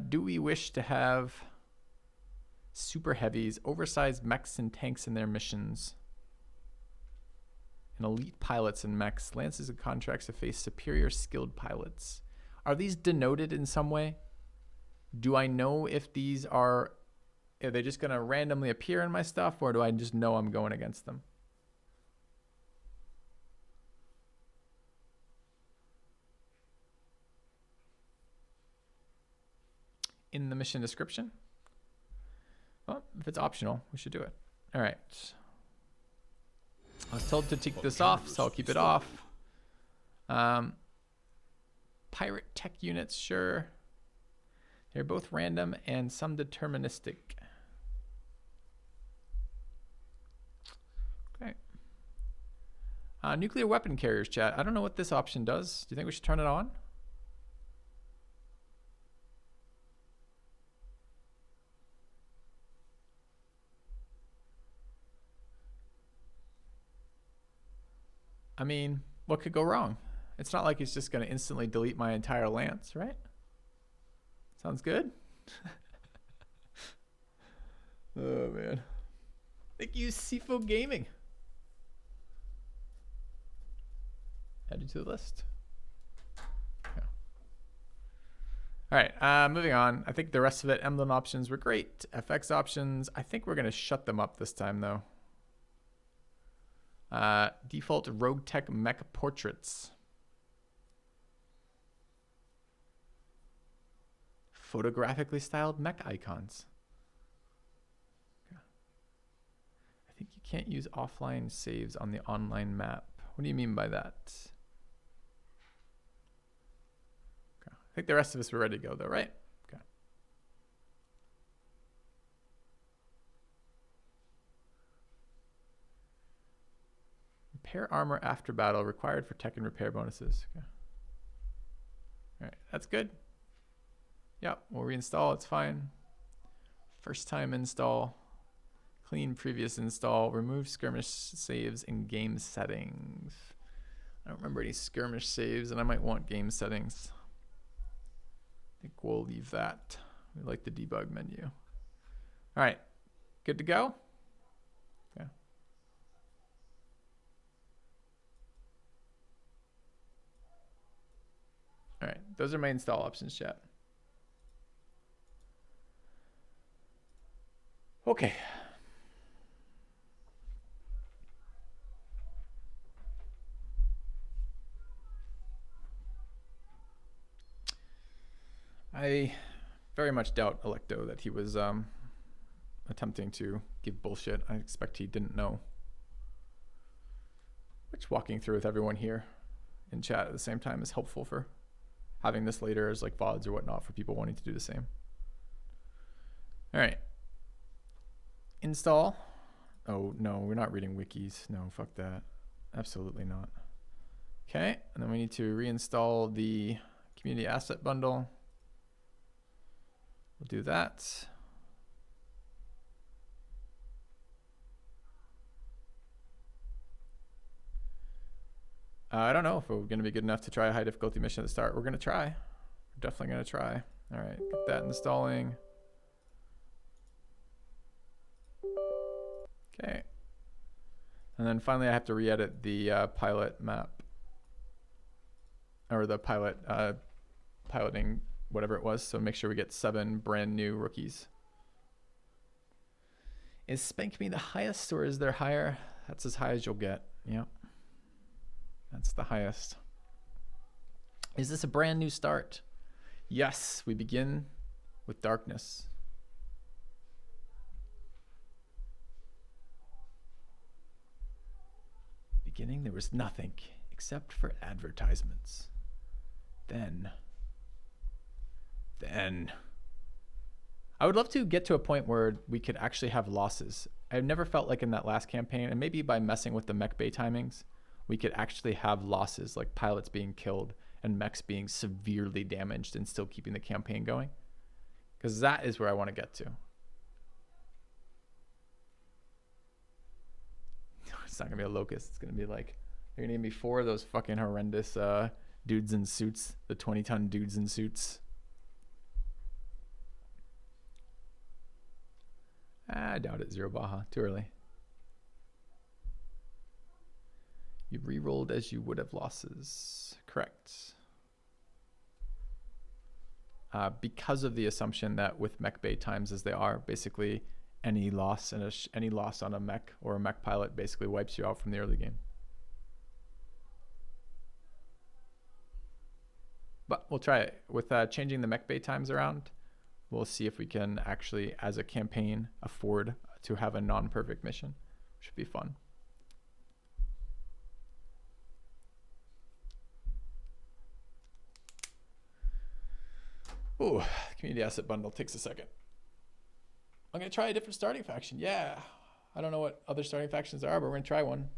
Do we wish to have super heavies, oversized mechs and tanks in their missions? And elite pilots and mechs, lances and contracts to face superior skilled pilots. Are these denoted in some way? Do I know if these are Are they just going to randomly appear in my stuff, or do I just know I'm going against them? In the mission description? Well, if it's optional, we should do it. All right. I was told to take this off, so I'll keep it off. Pirate tech units, sure. They're both random and some deterministic. Okay. Nuclear weapon carriers, chat. I don't know what this option does. Do you think we should turn it on? I mean, what could go wrong? It's not like it's just going to instantly delete my entire lance, right? Sounds good. Oh, man. Thank you, Sifo Gaming. Add you to the list. Yeah. All right, moving on. I think the rest of it, emblem options were great. FX options, I think we're going to shut them up this time, though. Default Roguetech mech portraits. Photographically styled mech icons. Okay. I think you can't use offline saves on the online map. What do you mean by that? Okay. I think the rest of us were ready to go though, right? Okay. Repair armor after battle required for tech and repair bonuses. Okay. All right, that's good. Yeah, we'll reinstall, it's fine. First time install, clean previous install, remove skirmish saves in game settings. I don't remember any skirmish saves and I might want game settings. I think we'll leave that. We like the debug menu. All right, good to go? Yeah. All right, those are my install options, chat. Okay. I very much doubt Electo that he was attempting to give bullshit. I expect he didn't know. Which walking through with everyone here in chat at the same time is helpful for having this later as like VODs or whatnot for people wanting to do the same. All right. Install. Oh, no, we're not reading wikis. No, fuck that. Absolutely not. Okay, and then we need to reinstall the community asset bundle. We'll do that. I don't know if we're going to be good enough to try a high difficulty mission at the start. We're going to try. We're definitely going to try. All right, get that installing. Okay. And then finally I have to re-edit the pilot map. Or the pilot, piloting whatever it was. So make sure we get 7 brand new rookies. Is Spank Me the highest or is there higher? That's as high as you'll get. Yep. That's the highest. Is this a brand new start? Yes, we begin with darkness. Beginning, there was nothing except for advertisements. Then I would love to get to a point where we could actually have losses. I've never felt like in that last campaign, and maybe by messing with the mech bay timings, we could actually have losses, like pilots being killed and mechs being severely damaged and still keeping the campaign going. Because that is where I want to get to. It's not going to be a locust. It's going to be like, they're going to give me 4 of those fucking horrendous dudes in suits, the 20-ton dudes in suits. I doubt it, Zero Baja. Too early. You re-rolled as you would have losses. Correct. because of the assumption that with mech bay times as they are, basically any loss in any loss on a mech or a mech pilot basically wipes you out from the early game. But we'll try it with changing the mech bay times around. We'll see if we can actually, as a campaign, afford to have a non-perfect mission. Should be fun. Ooh, community asset bundle takes a second. I'm gonna try a different starting faction. Yeah, I don't know what other starting factions there are, but we're gonna try one.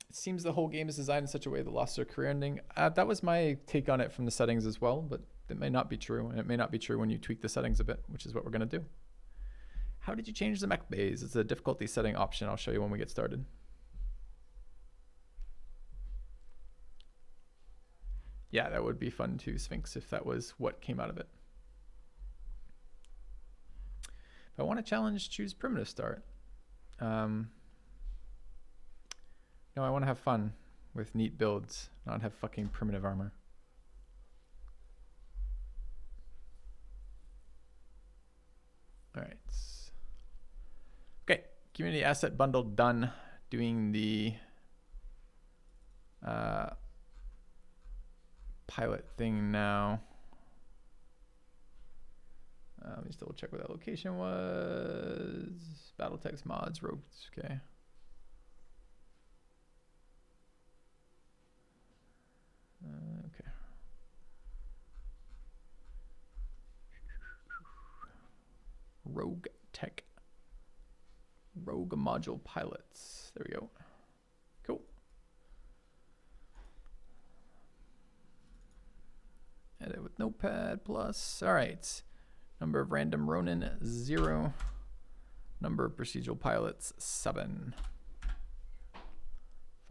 It seems the whole game is designed in such a way that losses are career ending. That was my take on it from the settings as well, but it may not be true, and it may not be true when you tweak the settings a bit, which is what we're gonna do. How did you change the mech bays? It's a difficulty setting option. I'll show you when we get started. Yeah, that would be fun too, Sphinx, if that was what came out of it. If I want to challenge, choose primitive start. No, I want to have fun with neat builds, not have fucking primitive armor. All right. Okay, community asset bundle done. Doing the pilot thing now. Let me just double check where that location was. Battletech mods, rogues. Okay. Okay. Roguetech. Rogue module pilots. There we go. Cool. Edit with Notepad plus. All right. Number of random Ronin 0. Number of procedural pilots 7.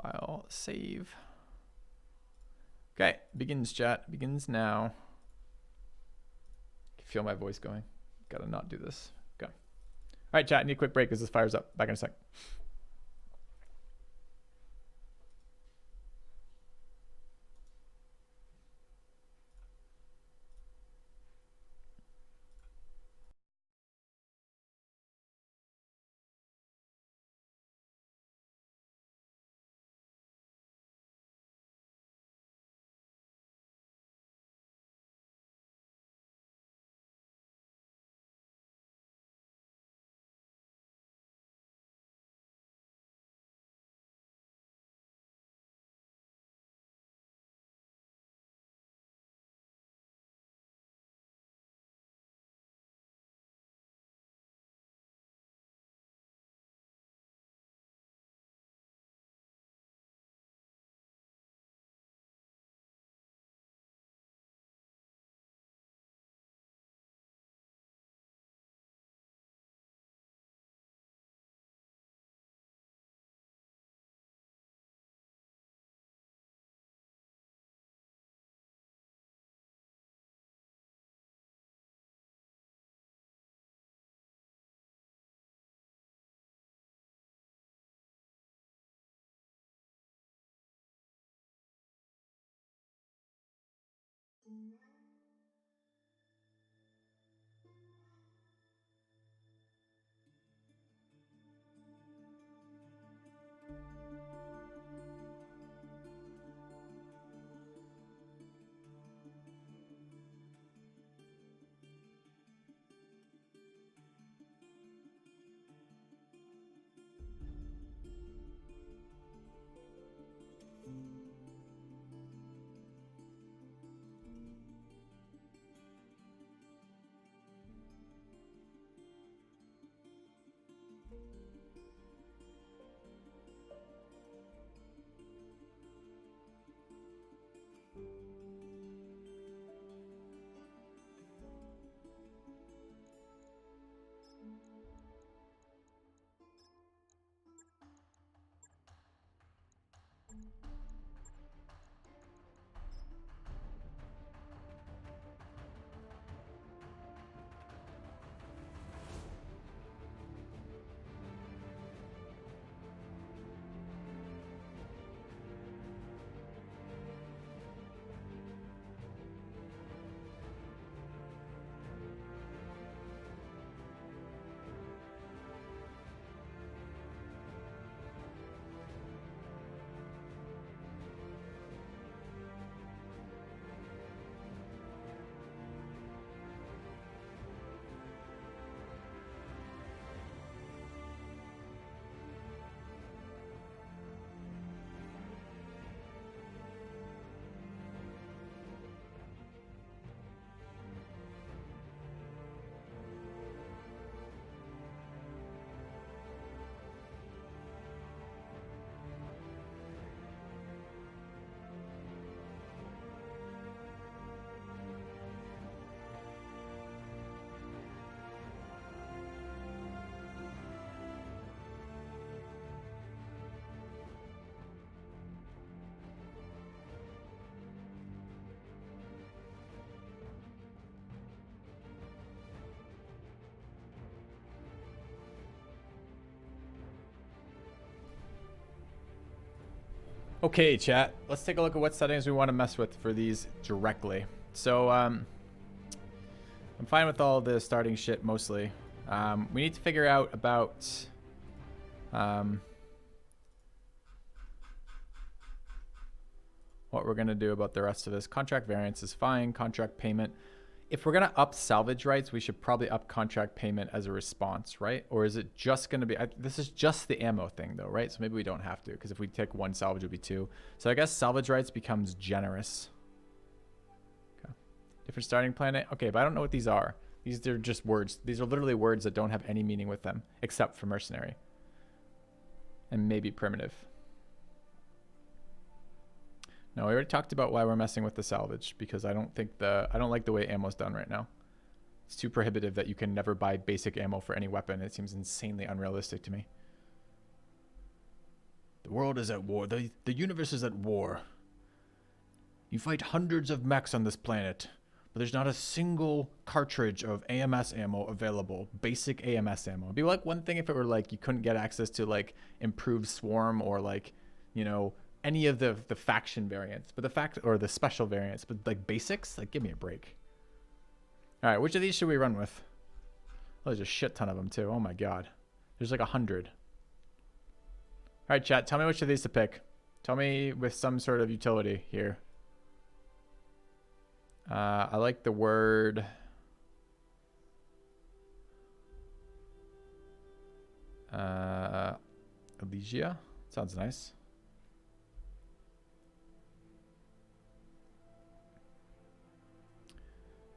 File save. Okay, begins chat. Begins now. I can feel my voice going. Gotta not do this. Okay. All right, chat. Need a quick break as this fires up. Back in a sec. Okay, chat. Let's take a look at what settings we want to mess with for these directly. So, I'm fine with all the starting shit mostly. We need to figure out about what we're gonna do about the rest of this. Contract variance is fine. Contract payment. If we're gonna up salvage rights, we should probably up contract payment as a response, right? Or is it just gonna be? This is just the ammo thing, though, right? So maybe we don't have to, because if we take one salvage, it would be two. So I guess salvage rights becomes generous. Okay. Different starting planet. Okay, but I don't know what these are. These are just words. These are literally words that don't have any meaning with them, except for mercenary and maybe primitive. No, we already talked about why we're messing with the salvage, because I don't like the way ammo's done right now. It's too prohibitive that you can never buy basic ammo for any weapon. It seems insanely unrealistic to me. The world is at war. The universe is at war. You fight hundreds of mechs on this planet, but there's not a single cartridge of AMS ammo available. Basic AMS ammo. It'd be like one thing if it were like you couldn't get access to like improved swarm or like, you know, any of the faction variants, but or the special variants, but like basics, like give me a break. All right, which of these should we run with? Oh, there's a shit ton of them too. Oh my god, there's like 100. All right, chat, tell me which of these to pick. Tell me with some sort of utility here. I like the word. Elysia sounds nice.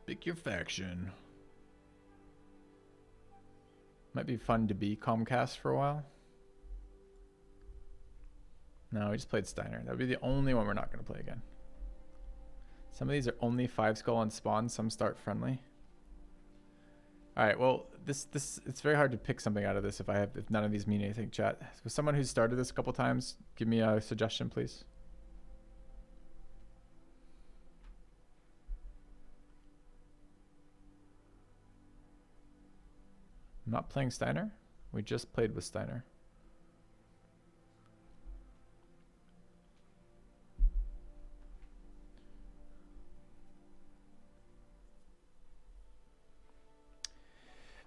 Pick your faction. Might be fun to be Comcast for a while. No, we just played Steiner. That would be the only one we're not going to play again. Some of these are only 5 skull on spawn. Some start friendly. All right. Well, this it's very hard to pick something out of this if none of these mean anything. Chat. For someone who's started this a couple times, give me a suggestion, please. I'm not playing Steiner. We just played with Steiner.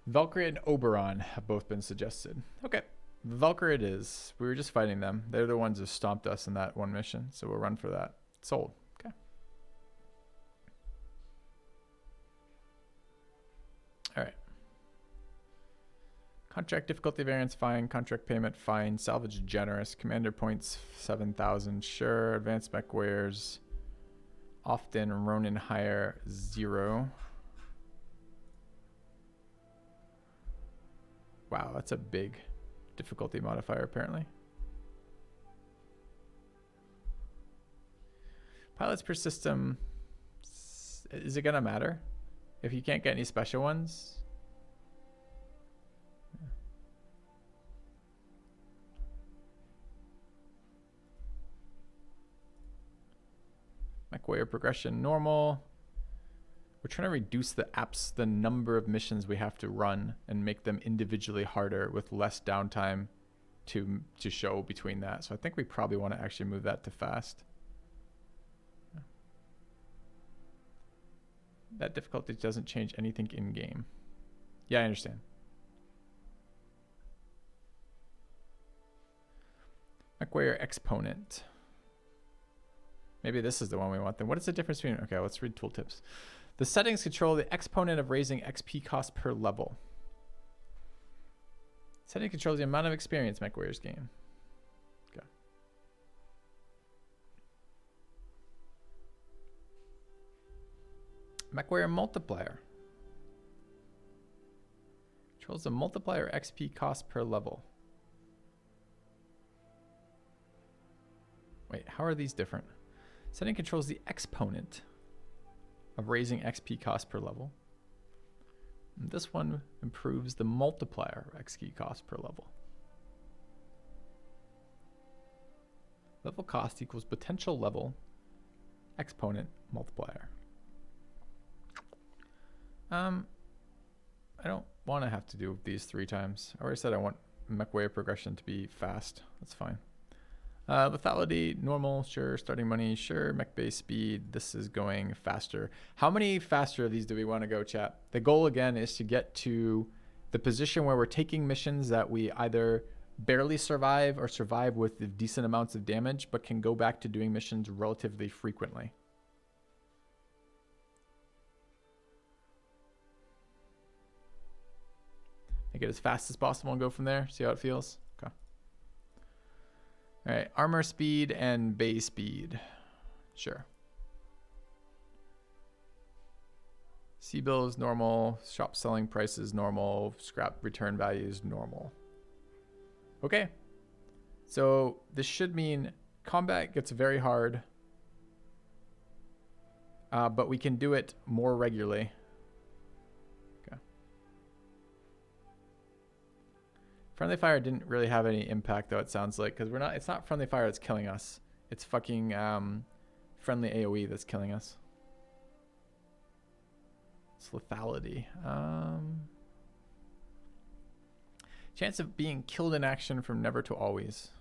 Valkyrie and Oberon have both been suggested. Okay, Valkyrie it is. We were just fighting them. They're the ones who stomped us in that one mission, so we'll run for that. Sold. Okay. All right. Contract difficulty variance, fine. Contract payment, fine. Salvage generous. Commander points, 7,000. Sure. Advanced mech wares, often. Ronin higher, 0. Wow, that's a big difficulty modifier, apparently. Pilots per system. Is it going to matter? If you can't get any special ones? Mech warrior progression normal. We're trying to reduce the number of missions we have to run and make them individually harder with less downtime to show between that. So I think we probably want to actually move that to fast. That difficulty doesn't change anything in game. Yeah, I understand. Mech warrior exponent. Maybe this is the one we want then. What is the difference between, okay, let's read tooltips. The settings control the exponent of raising XP cost per level. Setting controls the amount of experience mech warriors gain. Okay. Mech warrior multiplier. Controls the multiplier XP cost per level. Wait, how are these different? Setting controls the exponent of raising XP cost per level. And this one improves the multiplier of XP cost per level. Level cost equals potential level exponent multiplier. I don't want to have to do these 3 times. I already said I want mech warrior progression to be fast. That's fine. Lethality, normal, sure. Starting money, sure. Mech base speed, this is going faster. How many faster of these do we want to go, chat? The goal again is to get to the position where we're taking missions that we either barely survive or survive with decent amounts of damage, but can go back to doing missions relatively frequently. Make it as fast as possible and go from there. See how it feels. Okay. All right, armor speed and base speed. Sure. C-bill is normal. Shop selling price is normal. Scrap return value is normal. Okay. So this should mean combat gets very hard, but we can do it more regularly. Okay. Friendly fire didn't really have any impact, though, it sounds like, because it's not friendly fire that's killing us. It's fucking friendly AoE that's killing us. It's lethality. Chance of being killed in action from never to always.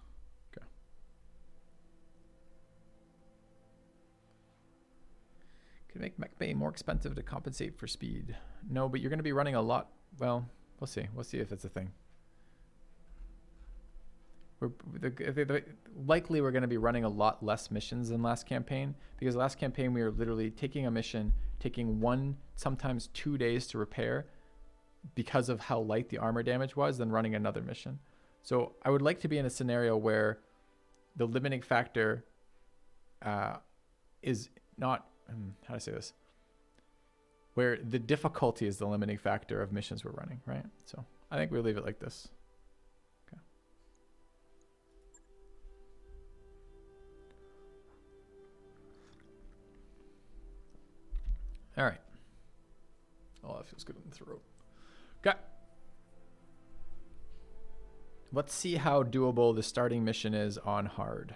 Okay. Could make mech bay more expensive to compensate for speed. No, but you're going to be running a lot. Well, we'll see. We'll see if it's a thing. Likely we're going to be running a lot less missions than last campaign, because last campaign we were literally taking a mission, taking 1, sometimes 2 days to repair because of how light the armor damage was, then running another mission. So I would like to be in a scenario where the limiting factor is not, how do I say this? Where the difficulty is the limiting factor of missions we're running, right? So I think we'll leave it like this. Okay. All right. Oh, that feels good in the throat. Okay. Let's see how doable the starting mission is on hard.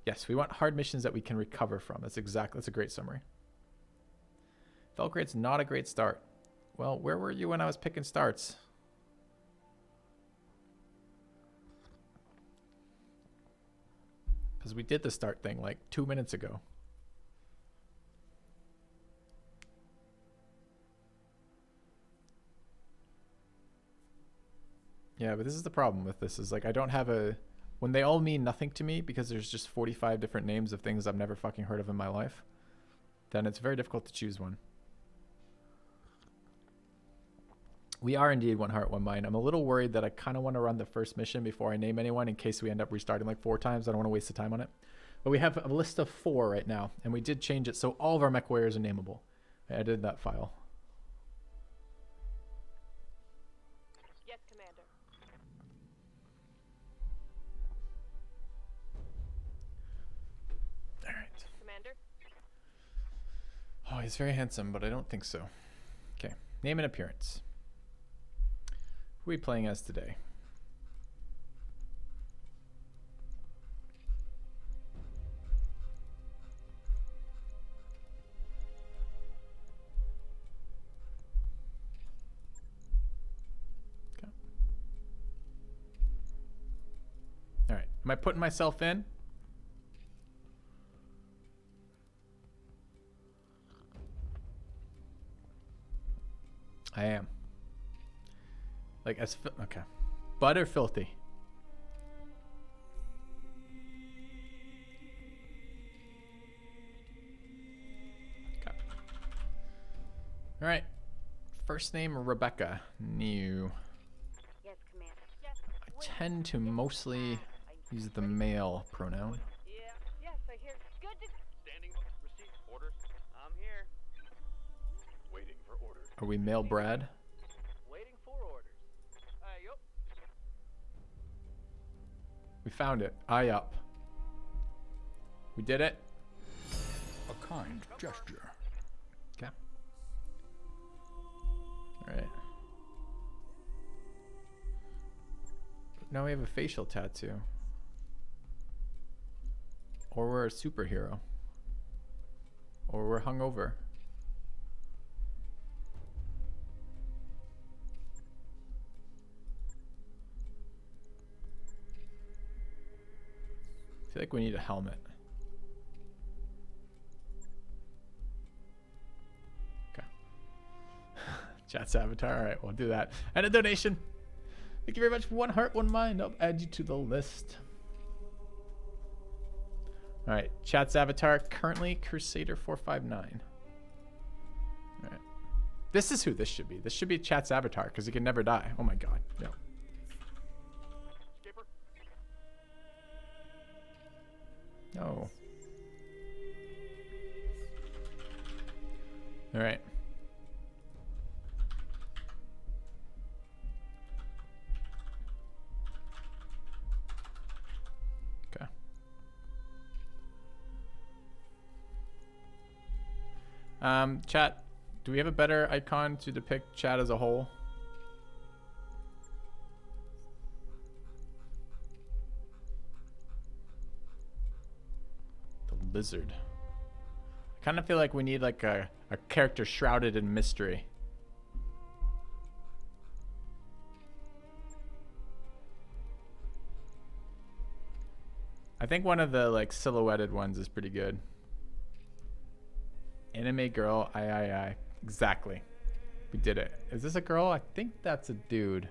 Yes, we want hard missions that we can recover from. That's a great summary. Belgrade's not a great start. Well, where were you when I was picking starts? Because we did the start thing like 2 minutes ago. Yeah, but this is the problem with this, is like I don't have a... When they all mean nothing to me because there's just 45 different names of things I've never fucking heard of in my life, then it's very difficult to choose one. We are indeed one heart, one mind. I'm a little worried that I kind of want to run the first mission before I name anyone in case we end up restarting like 4 times. I don't want to waste the time on it. But we have a list of 4 right now, and we did change it so all of our mech warriors are nameable. I edited that file. Yes, Commander. All right. Commander? Oh, he's very handsome, but I don't think so. Okay. Name and appearance. Who are we playing as today? Okay. All right. Am I putting myself in? I am. Like as okay. Bud or filthy? Okay. All right. First name Rebecca. New. Yes, Commander. Yes. I tend to mostly use the male pronoun. Yeah. Yes, I hear. Good to... Standing receipt orders. I'm here. Waiting for orders. Are we male Brad? Waiting for orders. Yup. We found it. Eye up. We did it. A kind gesture. Okay. All right. Now we have a facial tattoo. Or we're a superhero. Or we're hungover. feel like we need a helmet. Okay. Chat's avatar. All right, we'll do that. And a donation. Thank you very much. 1 heart, 1 mind. I'll add you to the list. All right, chat's avatar currently Crusader 459. All right, this is who this should be. This should be chat's avatar because he can never die. Oh my god. Yeah. Skipper. No. All right. Okay. Chat, do we have a better icon to depict chat as a whole? The lizard. I kind of feel like we need like a character shrouded in mystery. I think one of the like silhouetted ones is pretty good. Anime girl, I. Exactly. We did it. Is this a girl? I think that's a dude.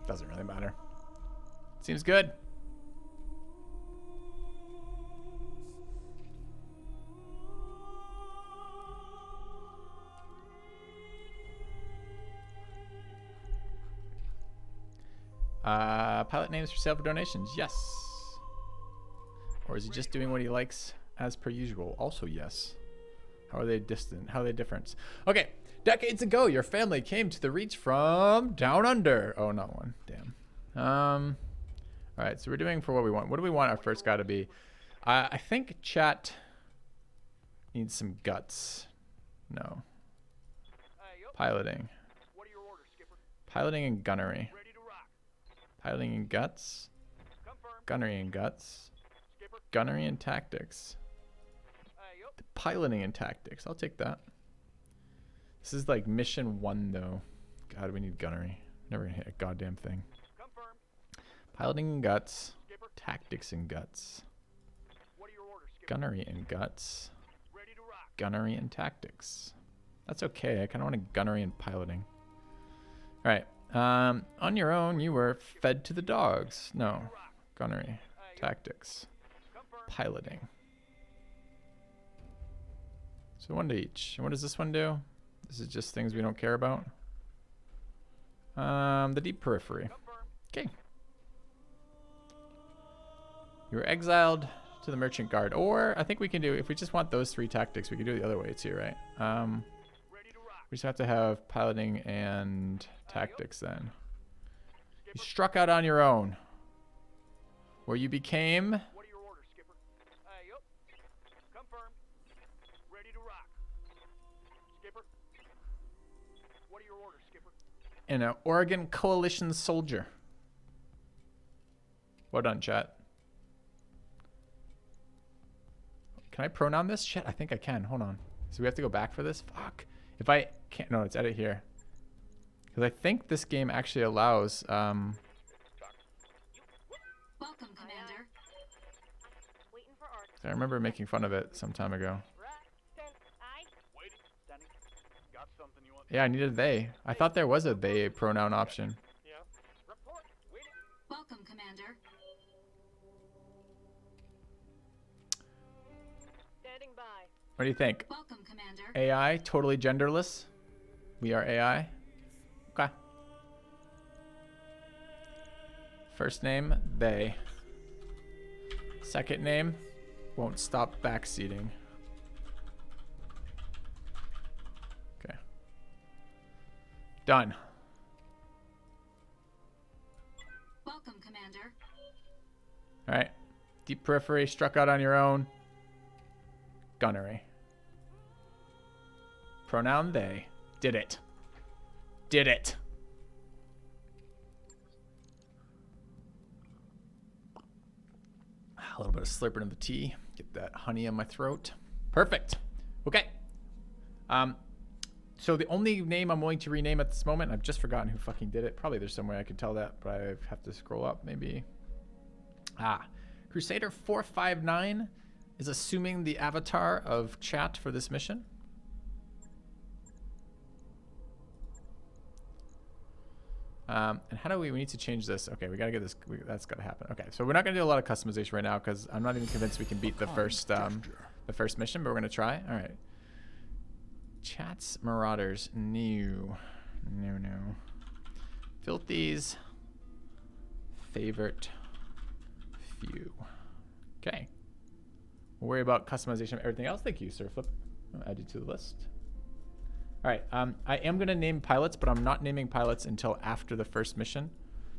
Doesn't really matter. Seems good. Pilot names for sale for donations. Yes. Or is he just doing what he likes as per usual? Also yes. How are they distant? How are they different? Okay. Decades ago, your family came to the reach from down under. Oh, not one. Damn. All right. So we're doing for what we want. What do we want our first guy to be? I think chat needs some guts. No. Yup. Piloting. What are your orders, Skipper? Piloting and gunnery. Ready to rock. Piloting and guts. Confirm. Gunnery and guts. Skipper. Gunnery and tactics. Yup. Piloting and tactics. I'll take that. This is like mission 1 though. God, we need gunnery. Never gonna hit a goddamn thing. Confirm. Piloting and guts. Skipper. Tactics and guts. What are your orders, Skipper? Gunnery and guts. Ready to rock. Gunnery and tactics. That's okay. I kind of want a gunnery and piloting. All right. On your own, you were fed to the dogs. No. Gunnery. Tactics. Confirm. Piloting. So 1 to each. And what does this one do? This is just things we don't care about. The deep periphery. Confirm. Okay. You were exiled to the merchant guard. Or I think we can do, if we just want those 3 tactics, we can do it the other way too, right? Ready to rock. We just have to have piloting and tactics then. You struck out on your own. Where you became What are your orders, Skipper? Yup. Confirm. Ready to rock. Skipper. What are your orders, Skipper? an Oregon Coalition soldier. Well done, chat. Can I pronoun this? Shit, I think I can. Hold on. So we have to go back for this? Fuck. If I can't, no, it's edit here. Because I think this game actually allows, Welcome, Commander. Waiting for orders. I remember making fun of it some time ago. Right. Sent. Aye. Waiting. Standing. Got something you want? Yeah, I needed they. I thought there was a they pronoun option. Yeah. Report. Waiting. Welcome, Commander. Standing by. What do you think? Welcome, Commander. AI, totally genderless. We are AI. Okay. First name, they. Second name, won't stop backseating. Okay. Done. Welcome, Commander. All right. Deep periphery, struck out on your own. Gunnery. Pronoun they. Did it. Did it. A little bit of slurping of the tea. Get that honey in my throat. Perfect. Okay. So the only name I'm willing to rename at this moment, I've just forgotten who fucking did it. Probably there's some way I could tell that, but I have to scroll up maybe. Crusader 459 is assuming the avatar of chat for this mission. And how do we need to change this? Okay, we gotta get this. That's gotta happen. Okay, so we're not gonna do a lot of customization right now because I'm not even convinced we can beat the first mission, but we're gonna try. All right. Chats Marauders new. Filthies. Favorite few. Okay. We'll worry about customization of everything else. Thank you, Sir Flip. I'll add you to the list. All right. I am going to name pilots, but I'm not naming pilots until after the first mission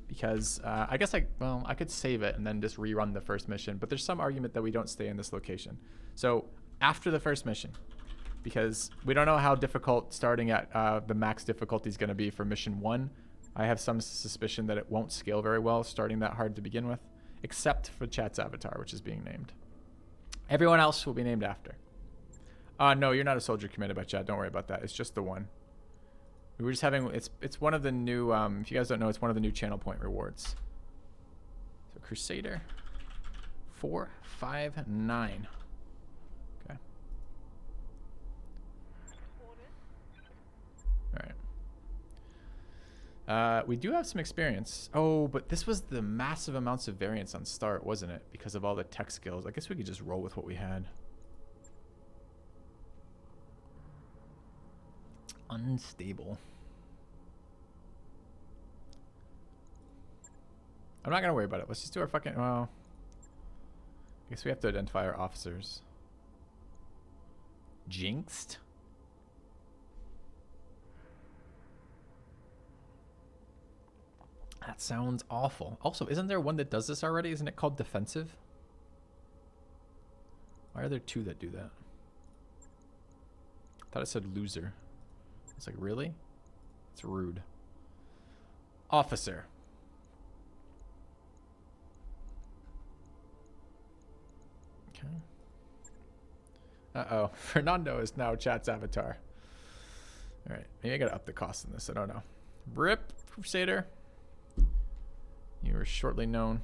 because I guess I could save it and then just rerun the first mission, but there's some argument that we don't stay in this location. So after the first mission, because we don't know how difficult starting at the max difficulty is going to be for mission 1. I have some suspicion that it won't scale very well starting that hard to begin with, except for Chat's avatar, which is being named. Everyone else will be named after. No, you're not a soldier commanded by Chat. Don't worry about that. It's just the one. We were just having, it's one of the new, if you guys don't know, it's one of the new channel point rewards. So Crusader 459. Okay. All right. We do have some experience. Oh, but this was the massive amounts of variance on start, wasn't it? Because of all the tech skills. I guess we could just roll with what we had. Unstable. I'm not gonna worry about it. Let's just do our fucking, well, I guess we have to identify our officers. Jinxed? That sounds awful. Also, isn't there one that does this already? Isn't it called defensive? Why are there two that do that? I thought it said loser. It's like, really? It's rude. Officer. Okay. Uh-oh. Fernando is now Chat's avatar. All right. Maybe I gotta up the cost in this. I don't know. Rip, Crusader. You were shortly known.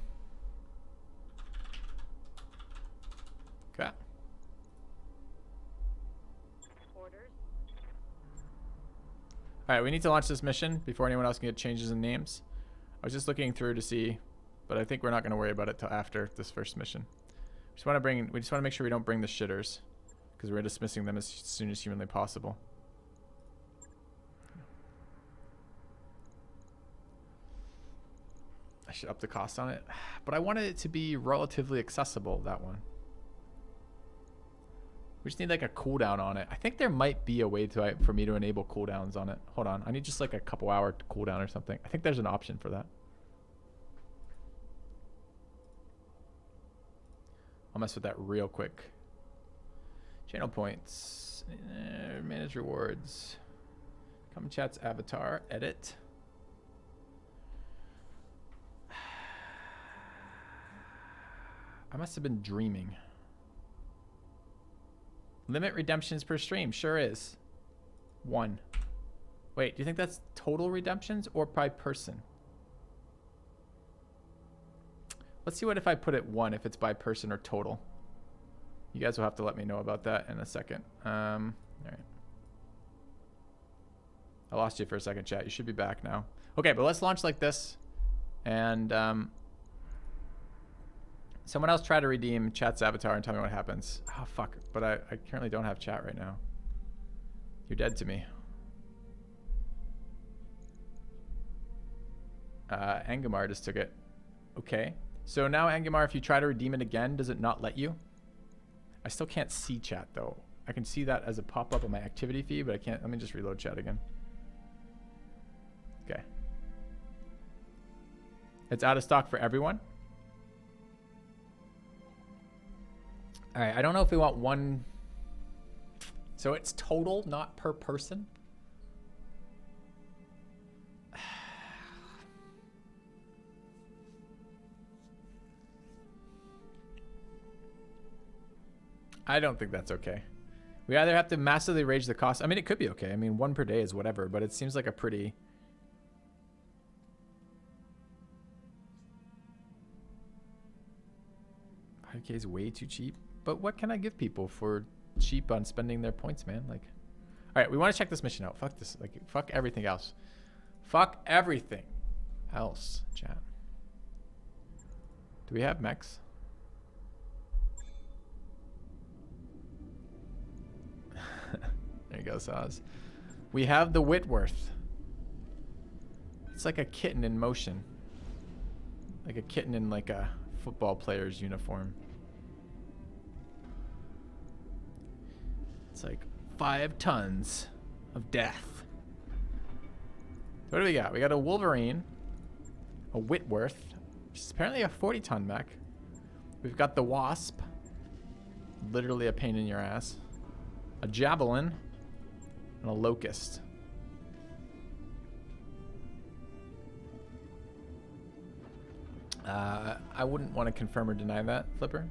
Okay. Alright, we need to launch this mission before anyone else can get changes in names. I was just looking through to see, but I think we're not going to worry about it till after this first mission. We just want to make sure we don't bring the shitters, because we're dismissing them as soon as humanly possible. I should up the cost on it, but I wanted it to be relatively accessible, that one. We just need like a cooldown on it. I think there might be a way for me to enable cooldowns on it. Hold on. I need just like a couple hour cooldown or something. I think there's an option for that. I'll mess with that real quick. Channel points. Manage rewards. Come Chat's avatar. Edit. I must have been dreaming. Limit redemptions per stream. Sure is. 1. Wait, do you think that's total redemptions or by person? Let's see what if I put it 1, if it's by person or total. You guys will have to let me know about that in a second. All right. I lost you for a second, Chat. You should be back now. Okay, but let's launch like this. And someone else try to redeem Chat's avatar and tell me what happens. Oh, fuck. But I currently don't have Chat right now. You're dead to me. Angamar just took it. Okay. So now, Angamar, if you try to redeem it again, does it not let you? I still can't see Chat, though. I can see that as a pop-up on my activity feed, but I can't. Let me just reload Chat again. Okay. It's out of stock for everyone. All right, I don't know if we want 1. So it's total, not per person. I don't think that's okay. We either have to massively raise the cost. I mean, it could be okay. I mean, 1 per day is whatever, but it seems like a pretty... 5K is way too cheap. But what can I give people for cheap on spending their points, man? Like, all right, we want to check this mission out. Fuck this. Like, fuck everything else. Fuck everything else, chat. Do we have mechs? There you go, Saz. We have the Whitworth. It's like a kitten in motion. Like a kitten in like a football player's uniform. It's like 5 tons of death. What do we got? We got a Wolverine, a Whitworth, which is apparently a 40-ton mech. We've got the Wasp, literally a pain in your ass, a Javelin, and a Locust. I wouldn't want to confirm or deny that, Flipper.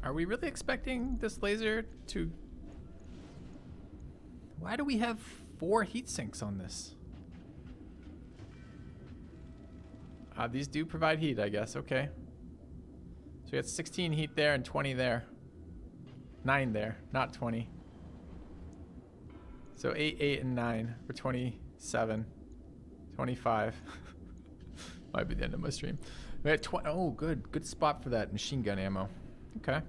Are we really expecting this laser to... Why do we have 4 heat sinks on this? These do provide heat, I guess. Okay. So we got 16 heat there and 20 there. 9 there, not 20. So 8, 8, and 9 for 27. 25. Might be the end of my stream. We had 20. Oh, good. Good spot for that machine gun ammo. Okay.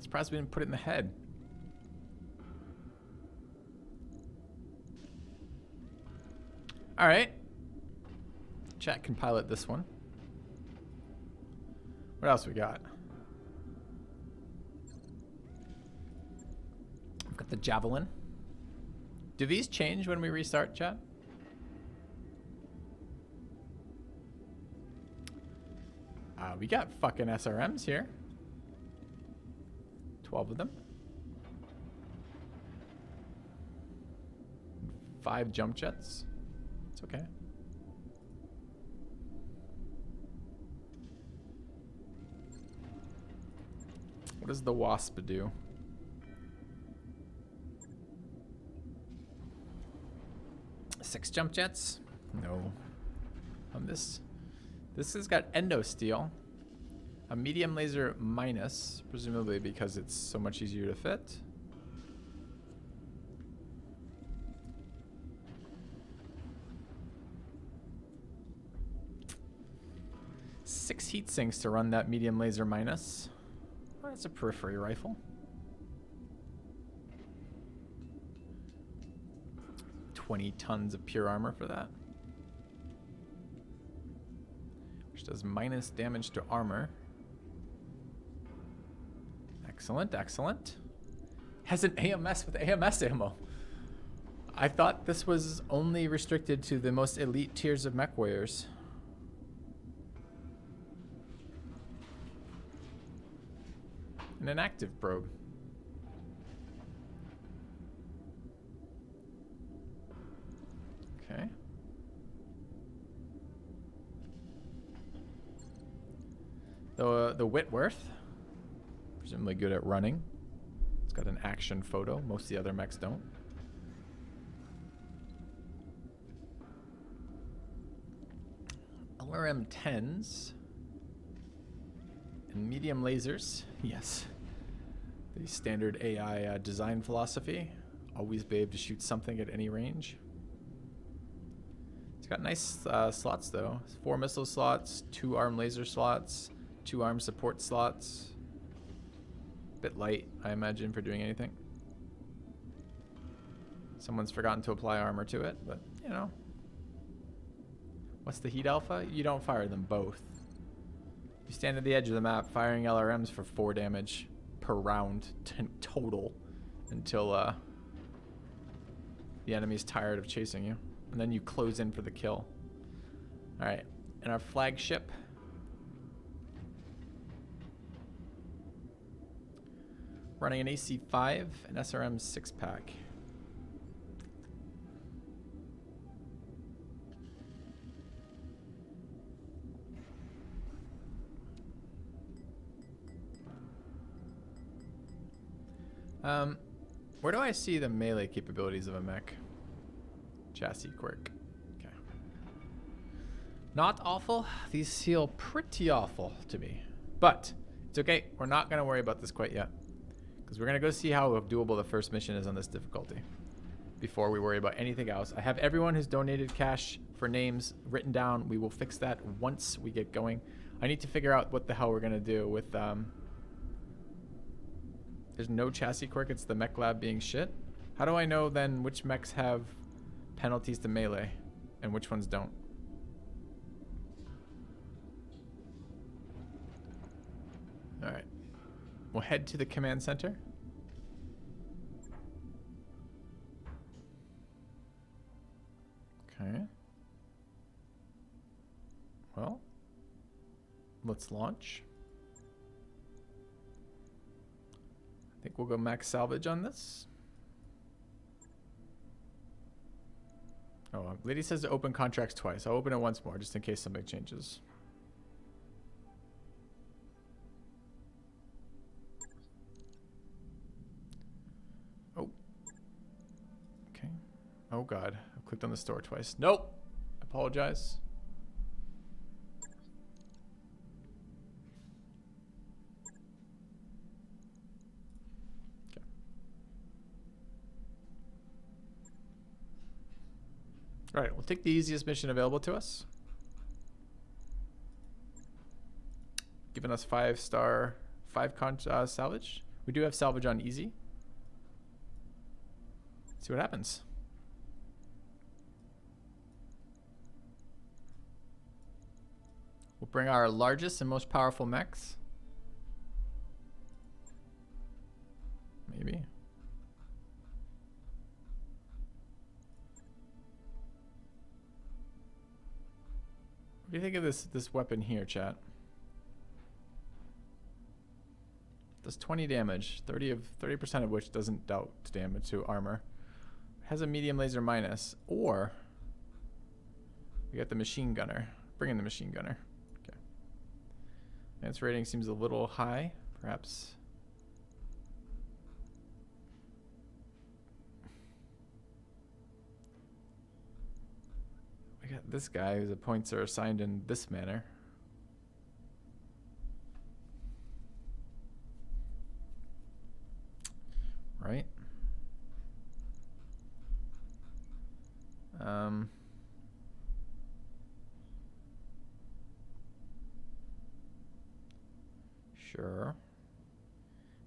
Surprised we didn't put it in the head. All right. Chat can pilot this one. What else we got? We've got the Javelin. Do these change when we restart, chat? We got fucking SRMs here. 12 of them. 5 jump jets. It's okay. What does the Wasp do? Six jump jets? No. This has got endo steel. A medium laser minus, presumably because it's so much easier to fit. Six heat sinks to run that medium laser minus. Oh, that's a periphery rifle. 20 tons of pure armor for that. Which does minus damage to armor. Excellent, excellent. Has an AMS with AMS ammo. I thought this was only restricted to the most elite tiers of mech warriors. And an active probe. Okay. The Whitworth. Presumably good at running. It's got an action photo. Most of the other mechs don't. LRM 10s. And medium lasers. Yes. The standard AI design philosophy. Always be able to shoot something at any range. It's got nice slots though. 4 missile slots, 2 arm laser slots, 2 arm support slots. Bit light, I imagine, for doing anything. Someone's forgotten to apply armor to it, but you know. What's the heat alpha? You don't fire them both. You stand at the edge of the map firing LRMs for 4 damage per round total until the enemy's tired of chasing you. And then you close in for the kill. Alright, and our flagship. Running an AC5 and SRM 6-pack. Where do I see the melee capabilities of a mech? Chassis quirk. Okay. Not awful. These feel pretty awful to me. But it's okay. We're not going to worry about this quite yet. Because we're going to go see how doable the first mission is on this difficulty before we worry about anything else. I have everyone who's donated cash for names written down. We will fix that once we get going. I need to figure out what the hell we're going to do with... There's no chassis quirk. It's the mech lab being shit. How do I know then which mechs have penalties to melee and which ones don't? Alright. We'll head to the command center. Okay. Well, let's launch. I think we'll go max salvage on this. Oh, lady says to open contracts twice. I'll open it once more just in case something changes. Oh. Okay. Oh God. I've clicked on the store twice. Nope. Apologize. All right, we'll take the easiest mission available to us. Giving us 5-star, 5 salvage. We do have salvage on easy. See what happens. We'll bring our largest and most powerful mechs. Maybe. What do you think of this weapon here, chat? Does 20 damage, 30% of which doesn't dealt damage to armor. It has a medium laser minus, or we got the machine gunner. Bring in the machine gunner. Okay. Its rating seems a little high, perhaps. We got this guy whose points are assigned in this manner. Right? Sure.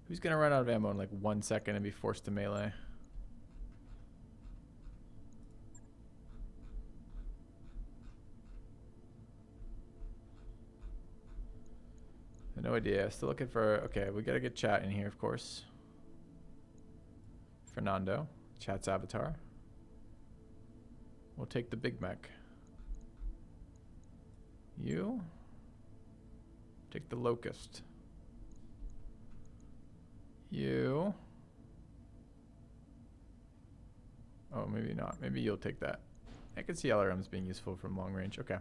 Who's gonna run out of ammo in like 1 second and be forced to melee? No idea. Still looking for... Okay, we gotta get chat in here, of course. Fernando, chat's avatar. We'll take the big mech. You take the locust. You. Oh, maybe not. Maybe you'll take that. I can see LRMs being useful from long range. Okay.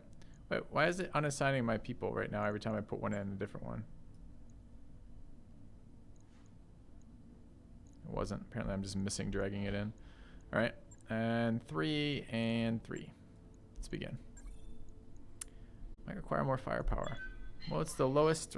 Wait, why is it unassigning my people right now every time I put one in a different one? It wasn't. Apparently I'm just missing dragging it in. All right. And 3 and 3. Let's begin. Might require more firepower. Well, it's the lowest